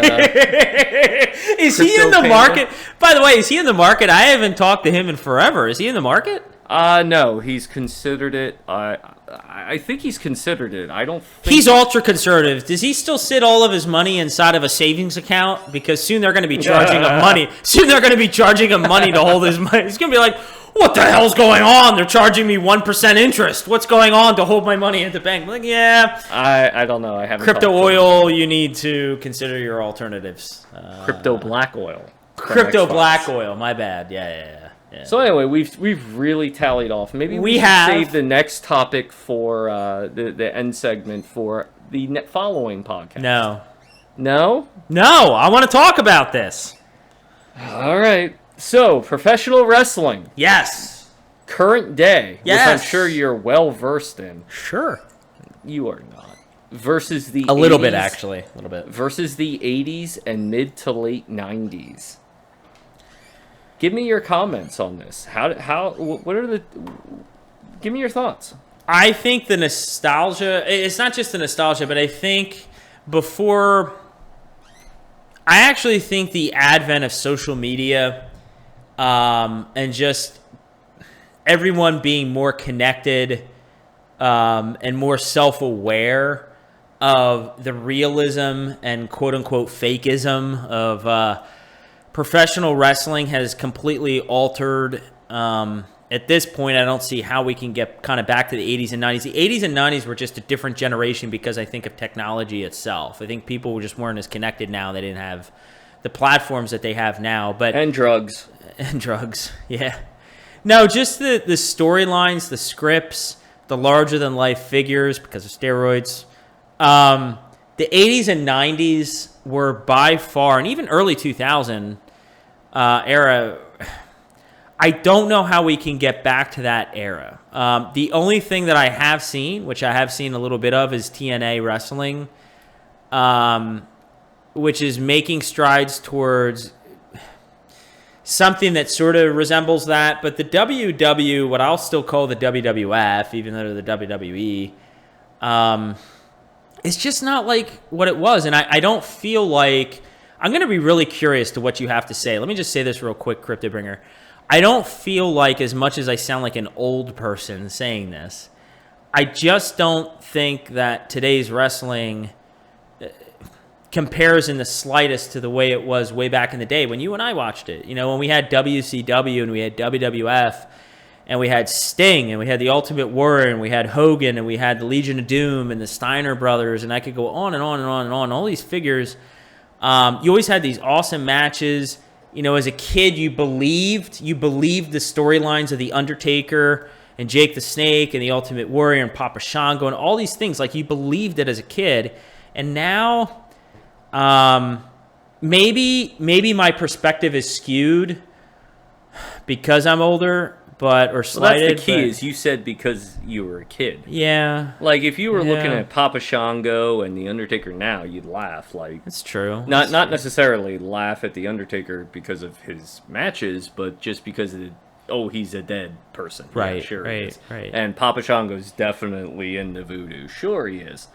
is he in the market? By the way, is he in the market? I haven't talked to him in forever. Is he in the market?
No, he's considered it. I think he's considered it. I don't think...
He's ultra-conservative. Does he still sit all of his money inside of a savings account? Because soon they're going to be charging him money. Soon they're going to be charging him money to hold his money. He's going to be like, what the hell's going on? They're charging me 1% interest. What's going on to hold my money at the bank? I'm like, yeah.
I don't know. I haven't...
Crypto oil, you need to consider your alternatives.
Crypto Black Oil.
Crypto Black Oil. My bad. Yeah.
So anyway, we've really tallied off. Maybe we have save the next topic for the end segment for the following podcast. No. I want to talk about this. All right. So professional wrestling.
Yes.
Current day.
Yes.
Which I'm sure you're well versed in.
Sure.
You are not. Versus the
a little bit actually. A little bit.
Versus the 80s and mid to late 90s. Give me your comments on this. Give me your thoughts.
I think the nostalgia, it's not just the nostalgia, but I think I actually think the advent of social media and just everyone being more connected and more self-aware of the realism and quote unquote fakeism of professional wrestling has completely altered. At this point, I don't see how we can get kind of back to the 80s and 90s. The 80s and 90s were just a different generation because I think of technology itself. I think people just weren't as connected now. They didn't have the platforms that they have now.
And drugs.
And drugs, yeah. No, just the storylines, the scripts, the larger-than-life figures because of steroids. The 80s and 90s were by far, and even early 2000 era, I don't know how we can get back to that era. The only thing that I have seen, which I have seen a little bit of, is TNA wrestling, which is making strides towards something that sort of resembles that. But the WW, what I'll still call the WWF, even though they're the WWE, it's just not like what it was. And I don't feel like... I'm going to be really curious to what you have to say. Let me just say this real quick, CryptoBringer. I don't feel like, as much as I sound like an old person saying this, I just don't think that today's wrestling compares in the slightest to the way it was way back in the day when you and I watched it. You know, when we had WCW and we had WWF and we had Sting and we had the Ultimate Warrior and we had Hogan and we had the Legion of Doom and the Steiner brothers, and I could go on and on and on and on. All these figures, you always had these awesome matches. You know, as a kid, you believed the storylines of The Undertaker and Jake the Snake and the Ultimate Warrior and Papa Shango and all these things. Like, you believed it as a kid. And now, maybe my perspective is skewed because I'm older, or slighted.
Well, that's the key, is you said because you were a kid.
Yeah.
Like, if you were looking at Papa Shango and The Undertaker now, you'd laugh. Like,
that's true.
Not necessarily laugh at The Undertaker because of his matches, but just because of he's a dead person.
Right,
yeah, sure
right.
And Papa Shango's definitely into voodoo. Sure he is.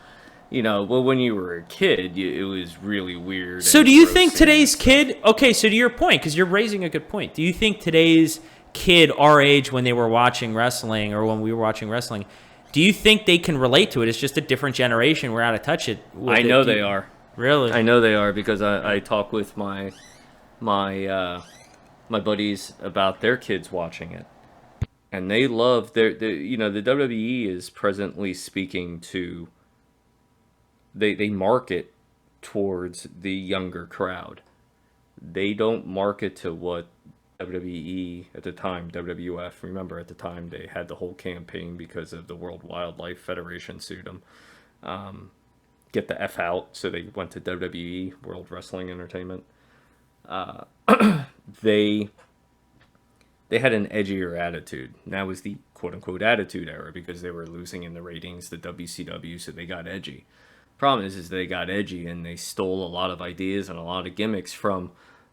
You know, well, when you were a kid, it was really weird.
So do you think today's kid... Okay, so to your point, because you're raising a good point. Do you think today's kid our age, when they were watching wrestling or when we were watching wrestling, do you think they can relate to it? It's just a different generation. We're out of touch with
I know they are.
Really?
I know they are, because I talk with my buddies about their kids watching it, and they love the WWE is presently speaking to, they market towards the younger crowd. They don't market to what WWE at the time, WWF, remember at the time they had the whole campaign because of the World Wildlife Federation sued them. Get the F out, so they went to WWE, World Wrestling Entertainment. They had an edgier attitude. That was the quote-unquote attitude era because they were losing in the ratings, the WCW, so they got edgy. Problem is they got edgy and they stole a lot of ideas and a lot of gimmicks from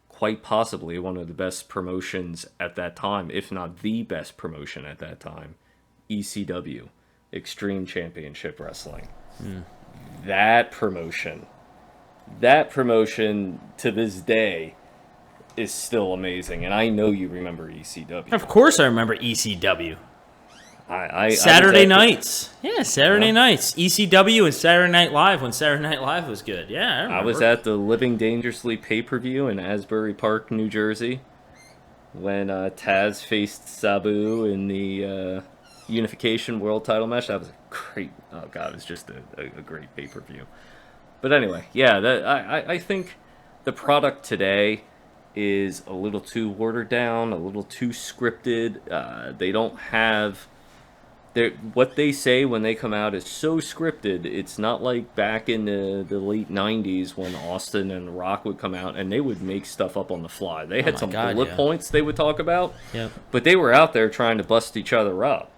quite possibly one of the best promotions at that time, if not the best promotion at that time, ECW, Extreme Championship Wrestling. That promotion to this day is still amazing, and I know you remember ECW.
Of course I remember ECW.
Saturday
nights. Yeah, Saturday nights. ECW and Saturday Night Live when Saturday Night Live was good. Yeah, I remember.
I was at the Living Dangerously pay-per-view in Asbury Park, New Jersey, when Taz faced Sabu in the Unification World Title match. That was a great... Oh, God, it was just a great pay-per-view. But anyway, yeah, I think the product today is a little too watered down, a little too scripted. They don't have... what they say when they come out is so scripted. It's not like back in the late 90s when Austin and The Rock would come out and they would make stuff up on the fly. They had some bullet points they would talk about, but they were out there trying to bust each other up.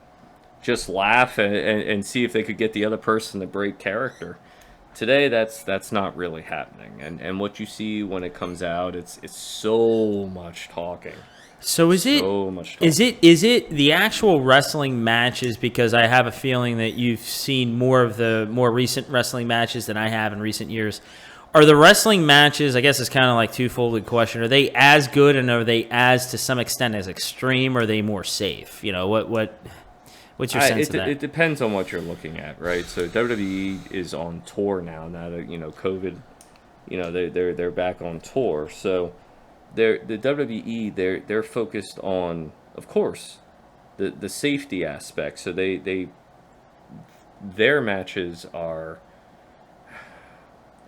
Just laugh and see if they could get the other person to break character. Today, that's not really happening. And what you see when it comes out, it's so much talking.
So is it the actual wrestling matches? Because I have a feeling that you've seen more of the more recent wrestling matches than I have in recent years. Are the wrestling matches, I guess it's kind of like two-folded question, are they as good and are they as, to some extent, as extreme, or are they more safe? You know, What's your sense of that?
It depends on what you're looking at, right? So WWE is on tour now that COVID, they're back on tour. So the WWE they're focused on, of course, the safety aspect. So their matches are,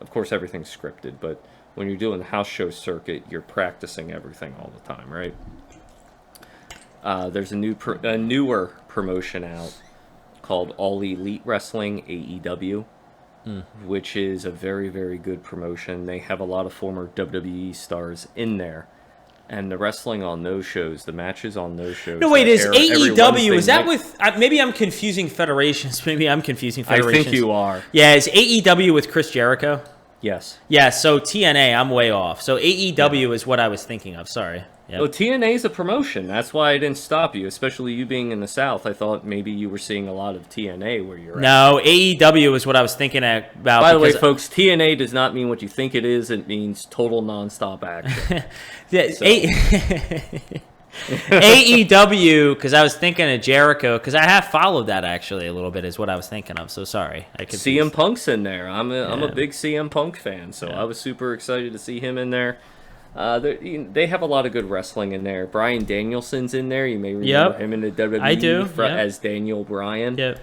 of course, everything's scripted, but when you're doing the house show circuit, you're practicing everything all the time, right? There's a newer promotion out called All Elite Wrestling, AEW, which is a very, very good promotion. They have a lot of former WWE stars in there. And the wrestling on those shows, the matches on those shows...
No, wait, is
every
AEW,
Wednesday
is that
night.
with... maybe I'm confusing federations. Maybe I'm confusing federations.
I think you are.
Yeah, is AEW with Chris Jericho?
Yes.
Yeah, so TNA, I'm way off. So AEW is what I was thinking of. Sorry. Yep.
Well, TNA is a promotion. That's why I didn't stop you, especially you being in the South. I thought maybe you were seeing a lot of TNA where you're at.
No, AEW is what I was thinking about.
By the way, folks, TNA does not mean what you think it is. It means total nonstop action.
AEW, because I was thinking of Jericho, because I have followed that actually a little bit, is what I was thinking of. So sorry, I could.
CM Punk's in there. I'm a big CM Punk fan, so I was super excited to see him in there. They have a lot of good wrestling in there. Bryan Danielson's in there. You may remember him in the WWE.
I do.
As Daniel Bryan.
Yep.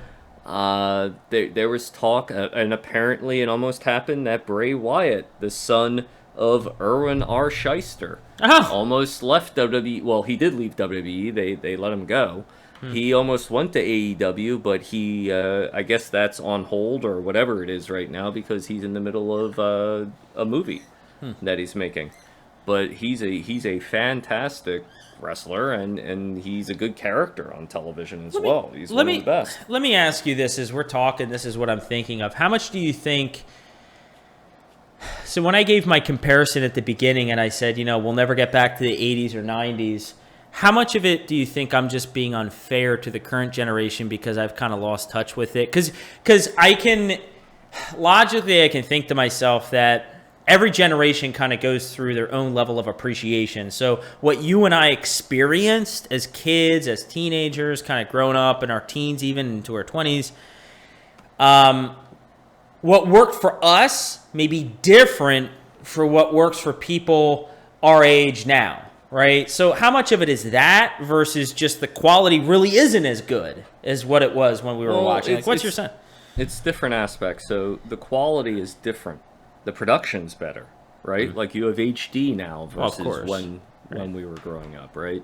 There was talk, and apparently it almost happened, that Bray Wyatt, the son of Erwin R. Shyster, almost left WWE. Well, he did leave WWE. They let him go. He almost went to AEW, but he, I guess that's on hold or whatever it is right now because he's in the middle of a movie that he's making. But he's a fantastic wrestler, and he's a good character on television as well. He's one of the best.
Let me ask you this as we're talking. This is what I'm thinking of. How much do you think... So when I gave my comparison at the beginning and I said, we'll never get back to the 80s or 90s, how much of it do you think I'm just being unfair to the current generation because I've kind of lost touch with it? Because I can think to myself that every generation kind of goes through their own level of appreciation. So what you and I experienced as kids, as teenagers, kind of growing up in our teens, even into our 20s, what worked for us may be different for what works for people our age now, right? So how much of it is that versus just the quality really isn't as good as what it was when we were watching? What's your sense?
It's different aspects. So the quality is different. The production's better, right? Like you have HD now versus when we were growing up, right?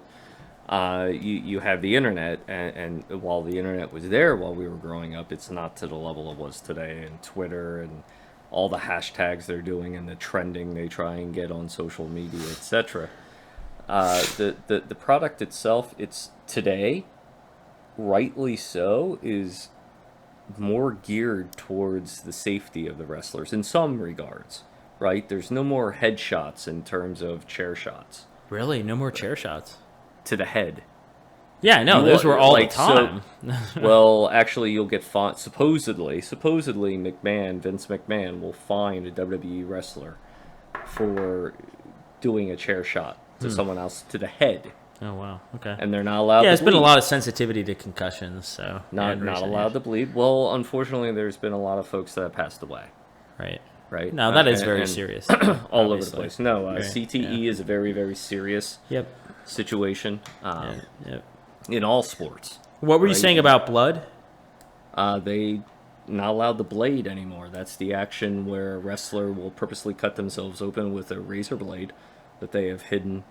You have the internet, and while the internet was there while we were growing up, it's not to the level it was today. And Twitter and all the hashtags they're doing and the trending they try and get on social media, etc. The product itself, it's today, rightly so, is more geared towards the safety of the wrestlers in some regards, right? There's no more headshots in terms of chair shots.
Really? No more chair shots?
To the head.
Yeah, no, those were all the time.
Well, actually, you'll get fined. Supposedly, Vince McMahon will fine a WWE wrestler for doing a chair shot to someone else to the head.
Oh, wow. Okay.
And they're not allowed to bleed.
Yeah, there's been a lot of sensitivity to concussions, so...
Not allowed to bleed. Well, unfortunately, there's been a lot of folks that have passed away. Right?
No, that is very serious.
All over the place. No, CTE is a very, very serious situation in all sports.
What were you saying about blood?
They not allowed to blade anymore. That's the action where a wrestler will purposely cut themselves open with a razor blade that they have hidden.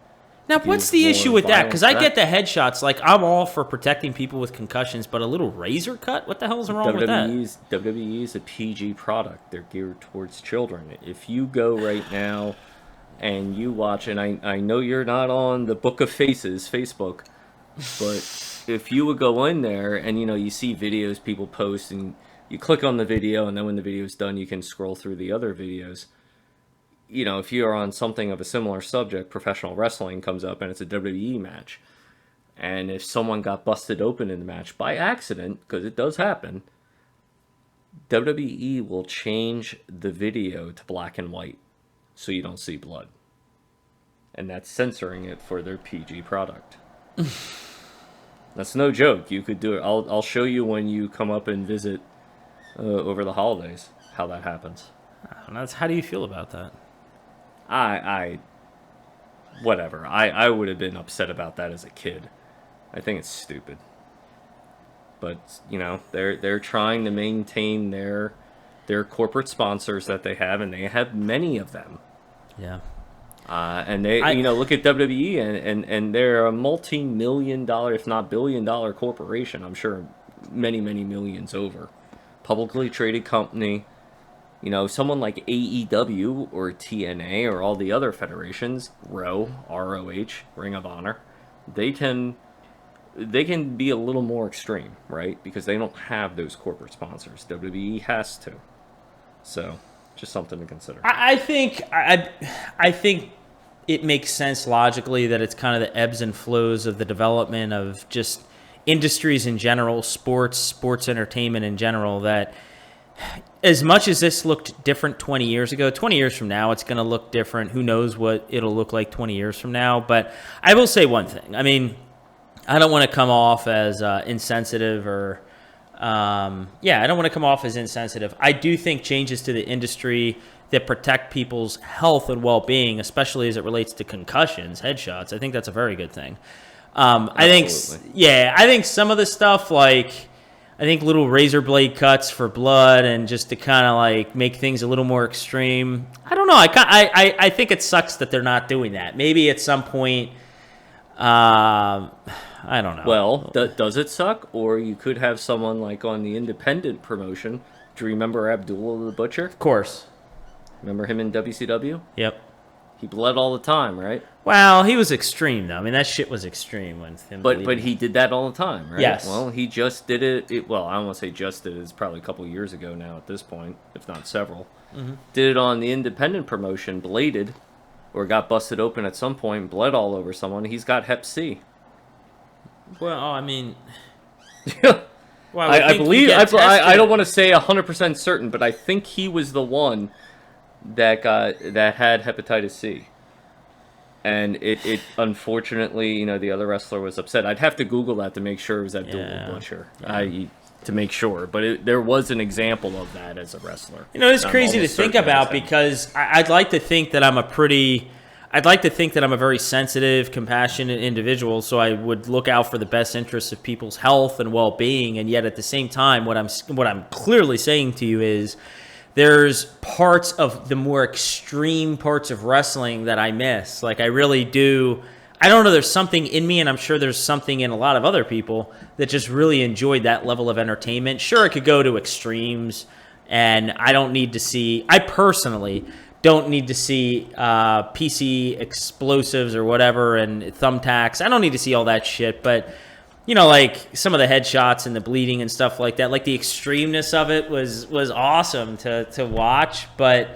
Now, what's the issue with that? Because I get the headshots. Like, I'm all for protecting people with concussions, but a little razor cut? What the hell is wrong with that?
WWE is a PG product. They're geared towards children. If you go right now and you watch, and I know you're not on the Book of Faces, Facebook, but if you would go in there and, you see videos people post and you click on the video, and then when the video's done, you can scroll through the other videos. If you're on something of a similar subject, professional wrestling comes up and it's a WWE match. And if someone got busted open in the match by accident, because it does happen, WWE will change the video to black and white so you don't see blood. And that's censoring it for their PG product. That's no joke. You could do it. I'll show you when you come up and visit over the holidays how that happens.
How do you feel about that?
Whatever. I would have been upset about that as a kid. I think it's stupid. But they're trying to maintain their corporate sponsors that they have, and they have many of them.
Yeah.
And they look at WWE, and they're a multi-million-dollar, if not billion-dollar corporation. I'm sure many millions over. Publicly traded company. Someone like AEW or TNA or all the other federations, ROH, Ring of Honor, they can be a little more extreme, right? Because they don't have those corporate sponsors. WWE has to. So, just something to consider.
I think it makes sense logically that it's kind of the ebbs and flows of the development of just industries in general, sports entertainment in general, that as much as this looked different 20 years ago, 20 years from now, it's going to look different. Who knows what it'll look like 20 years from now. But I will say one thing. I mean, I don't want to come off as insensitive or, I don't want to come off as insensitive. I do think changes to the industry that protect people's health and well-being, especially as it relates to concussions, headshots, I think that's a very good thing. I think some of the stuff, like, I think little razor blade cuts for blood and just to kind of like make things a little more extreme. I don't know. I think it sucks that they're not doing that. Maybe at some point, I don't know.
Well, does it suck? Or you could have someone like on the independent promotion. Do you remember Abdullah the Butcher?
Of course.
Remember him in WCW?
Yep.
He bled all the time, right?
Well, he was extreme, though. I mean, that shit was extreme with him.
But he did that all the time, right?
Yes.
Well, he just did it. Well, I don't want to say just did it. It's probably a couple years ago now at this point, if not several. Mm-hmm. Did it on the independent promotion, bladed, or got busted open at some point, bled all over someone. He's got Hep C.
Well, I mean...
well, I believe... I don't want to say 100% certain, but I think he was the one that had hepatitis C. And it unfortunately, the other wrestler was upset. I'd have to Google that to make sure it was Abdullah Butcher. To make sure. But there was an example of that as a wrestler.
It's crazy to think about because I'd like to think that I'm a very sensitive, compassionate individual, so I would look out for the best interests of people's health and well-being, and yet at the same time, what I'm clearly saying to you is there's parts of the more extreme parts of wrestling that I miss. Like, I really do. I don't know, there's something in me, and I'm sure there's something in a lot of other people that just really enjoyed that level of entertainment. Sure, it could go to extremes, and I personally don't need to see PC explosives or whatever and thumbtacks. I don't need to see all that shit, but like some of the headshots and the bleeding and stuff like that, like the extremeness of it was awesome to watch. But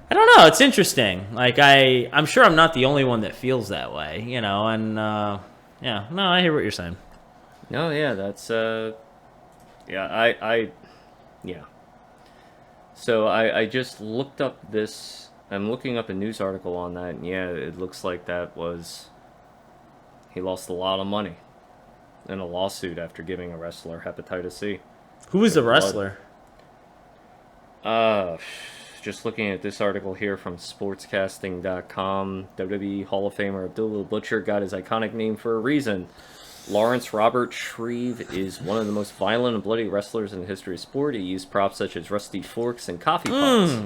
I don't know, it's interesting. Like I'm sure I'm not the only one that feels that way, and I hear what you're saying.
No, yeah, that's So I just looked up this. I'm looking up a news article on that, and it looks like he lost a lot of money in a lawsuit after giving a wrestler hepatitis C.
Who was the wrestler?
Just looking at this article here from sportscasting.com, WWE Hall of Famer Abdullah Butcher got his iconic name for a reason. Lawrence Robert Shreve is one of the most violent and bloody wrestlers in the history of sport. He used props such as rusty forks and coffee pots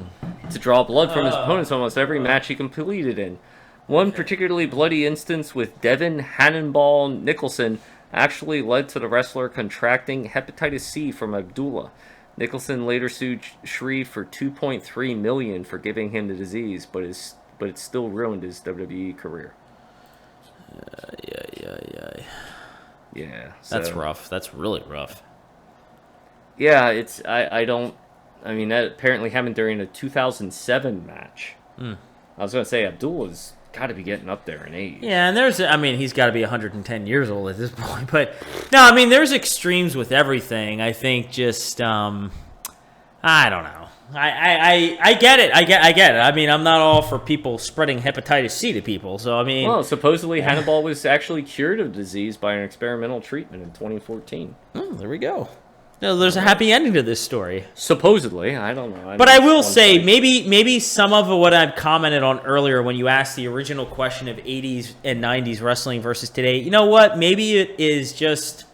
to draw blood from his opponents almost every match he completed in. One particularly bloody instance with Devin Hannibal Nicholson actually led to the wrestler contracting hepatitis C from Abdullah. Nicholson later sued Shreve for $2.3 million for giving him the disease, but it still ruined his WWE career. Yeah.
That's rough. That's really rough.
Yeah, I mean, that apparently happened during a 2007 match. I was going to say, Abdullah's got to be getting up there in age.
Yeah, and he's got to be 110 years old at this point. But, no, I mean, there's extremes with everything. I think just, I don't know. I get it. I get it. I mean, I'm not all for people spreading hepatitis C to people. So I mean,
well, supposedly Hannibal was actually cured of disease by an experimental treatment in 2014.
there we go. No, there's a happy ending to this story.
Supposedly, I don't know.
But I will say, maybe some of what I've commented on earlier when you asked the original question of 80s and 90s wrestling versus today, you know what? Maybe it is just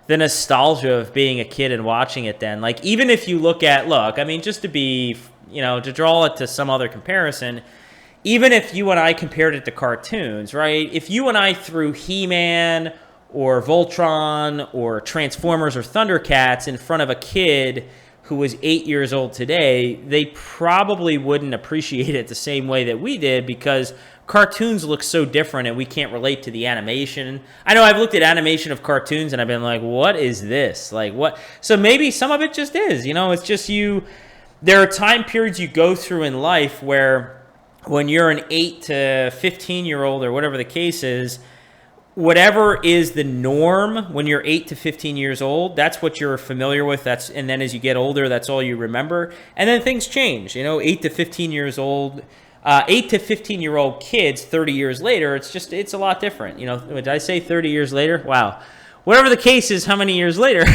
the nostalgia of being a kid and watching it then. Like, even if you look, I mean, just to be, to draw it to some other comparison, even if you and I compared it to cartoons, right? If you and I threw He-Man or Voltron or Transformers or Thundercats in front of a kid who was 8 years old today, they probably wouldn't appreciate it the same way that we did because cartoons look so different and we can't relate to the animation. I know I've looked at animation of cartoons and I've been like, what is this? Like, what? So maybe some of it just is, it's just there are time periods you go through in life where when you're an 8 to 15-year-old or whatever the case is, whatever is the norm when you're 8 to 15 years old, that's what you're familiar with. And then as you get older, that's all you remember. And then things change. 8 to 15 years old, 8 to 15-year-old kids 30 years later, it's a lot different. Did I say 30 years later? Wow. Whatever the case is, how many years later?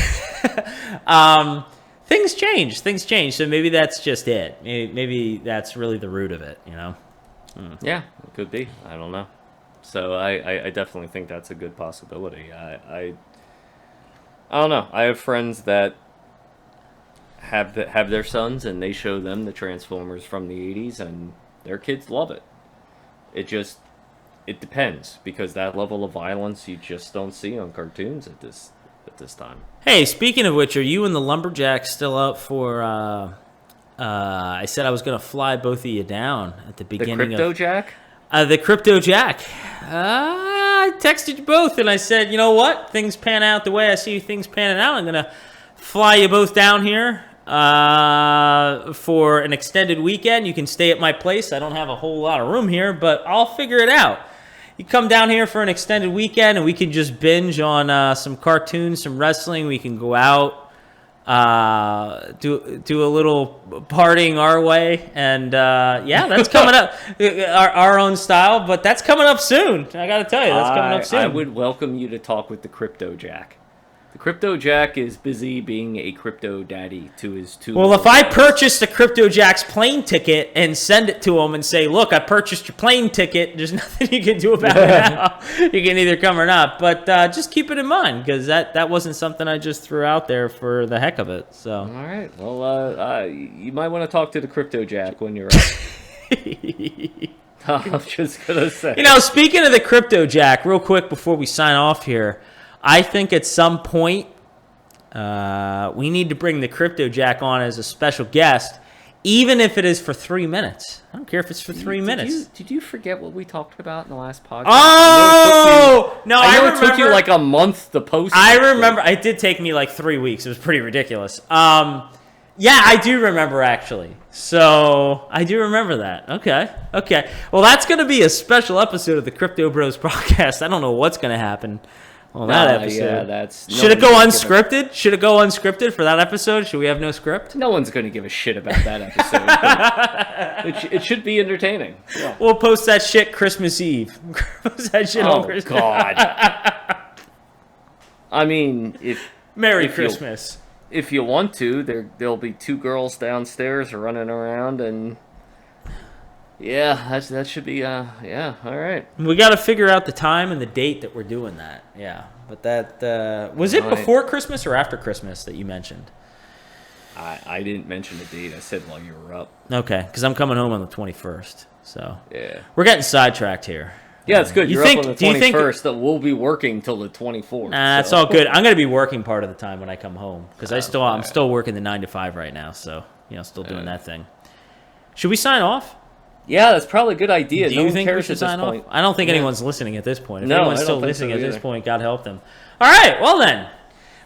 Things change. So maybe that's just it. Maybe that's really the root of it,
Yeah, it could be. I don't know. So I definitely think that's a good possibility. I don't know. I have friends that have their sons, and they show them the Transformers from the 80s, and their kids love it. It depends, because that level of violence you just don't see on cartoons at this time.
Hey, speaking of which, are you and the Lumberjacks still up for... I said I was going to fly both of you down at the beginning
of... The Crypto Jack?
The Crypto Jack. I texted you both and I said, you know what? Things pan out the way I see things panning out. I'm going to fly you both down here for an extended weekend. You can stay at my place. I don't have a whole lot of room here, but I'll figure it out. You come down here for an extended weekend and we can just binge on some cartoons, some wrestling. We can go out. Do a little partying our way, and that's coming up, our own style, but that's coming up soon. I gotta tell you, that's coming up soon.
I would welcome you to talk with the Crypto Jack. The Crypto Jack is busy being a crypto daddy to his two.
Well, if I purchase the Crypto Jack's plane ticket and send it to him and say, look, I purchased your plane ticket, there's nothing you can do about it now. You can either come or not. But just keep it in mind, because that wasn't something I just threw out there for the heck of it. So.
All right. Well, you might want to talk to the Crypto Jack when you're up. I'm just going to say.
Speaking of the Crypto Jack, real quick before we sign off here, I think at some point we need to bring the Crypto Jack on as a special guest, even if it is for 3 minutes. I don't care if it's for 3 minutes.
Did you forget what we talked about in the last podcast?
Oh! I
know it took you like a month to post.
I remember. It did take me like 3 weeks. It was pretty ridiculous. Yeah, I do remember, actually. So, I do remember that. Okay. Well, that's going to be a special episode of the CryptoBroz podcast. I don't know what's going to happen on that episode.
Yeah,
Should it go unscripted? Should it go unscripted for that episode? Should we have no script?
No one's going to give a shit about that episode. It should be entertaining. Yeah.
We'll post that shit Christmas Eve. Post that shit on Christmas.
Oh, God. I mean,
Merry Christmas.
If you want to, there'll be 2 girls downstairs running around, and yeah, that should be all right.
We got to figure out the time and the date that we're doing that. Yeah, but that was it before Christmas or after Christmas that you mentioned?
I didn't mention the date. I said while you were up.
Okay, because I'm coming home on the 21st. So
yeah,
we're getting sidetracked here.
Yeah, it's good. You're up on the 21st. That we'll be working till the 24th.
It's all good. I'm going to be working part of the time when I come home because I'm still working the 9 to 5 right now. So still doing that thing. Should we sign off?
Yeah, that's probably a good idea.
Do you think we should sign off? I don't think anyone's listening at this point. If anyone's still listening at this point, God help them. All right, well then.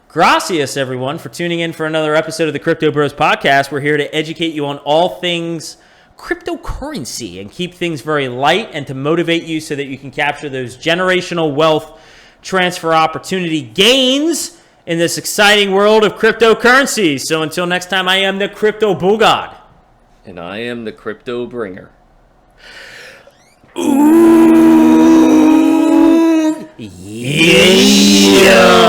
Gracias, everyone, for tuning in for another episode of the CryptoBroz podcast. We're here to educate you on all things cryptocurrency and keep things very light and to motivate you so that you can capture those generational wealth transfer opportunity gains in this exciting world of cryptocurrency. So until next time, I am the CryptoBullGod.
And I am the CryptoBringer.
Yeah.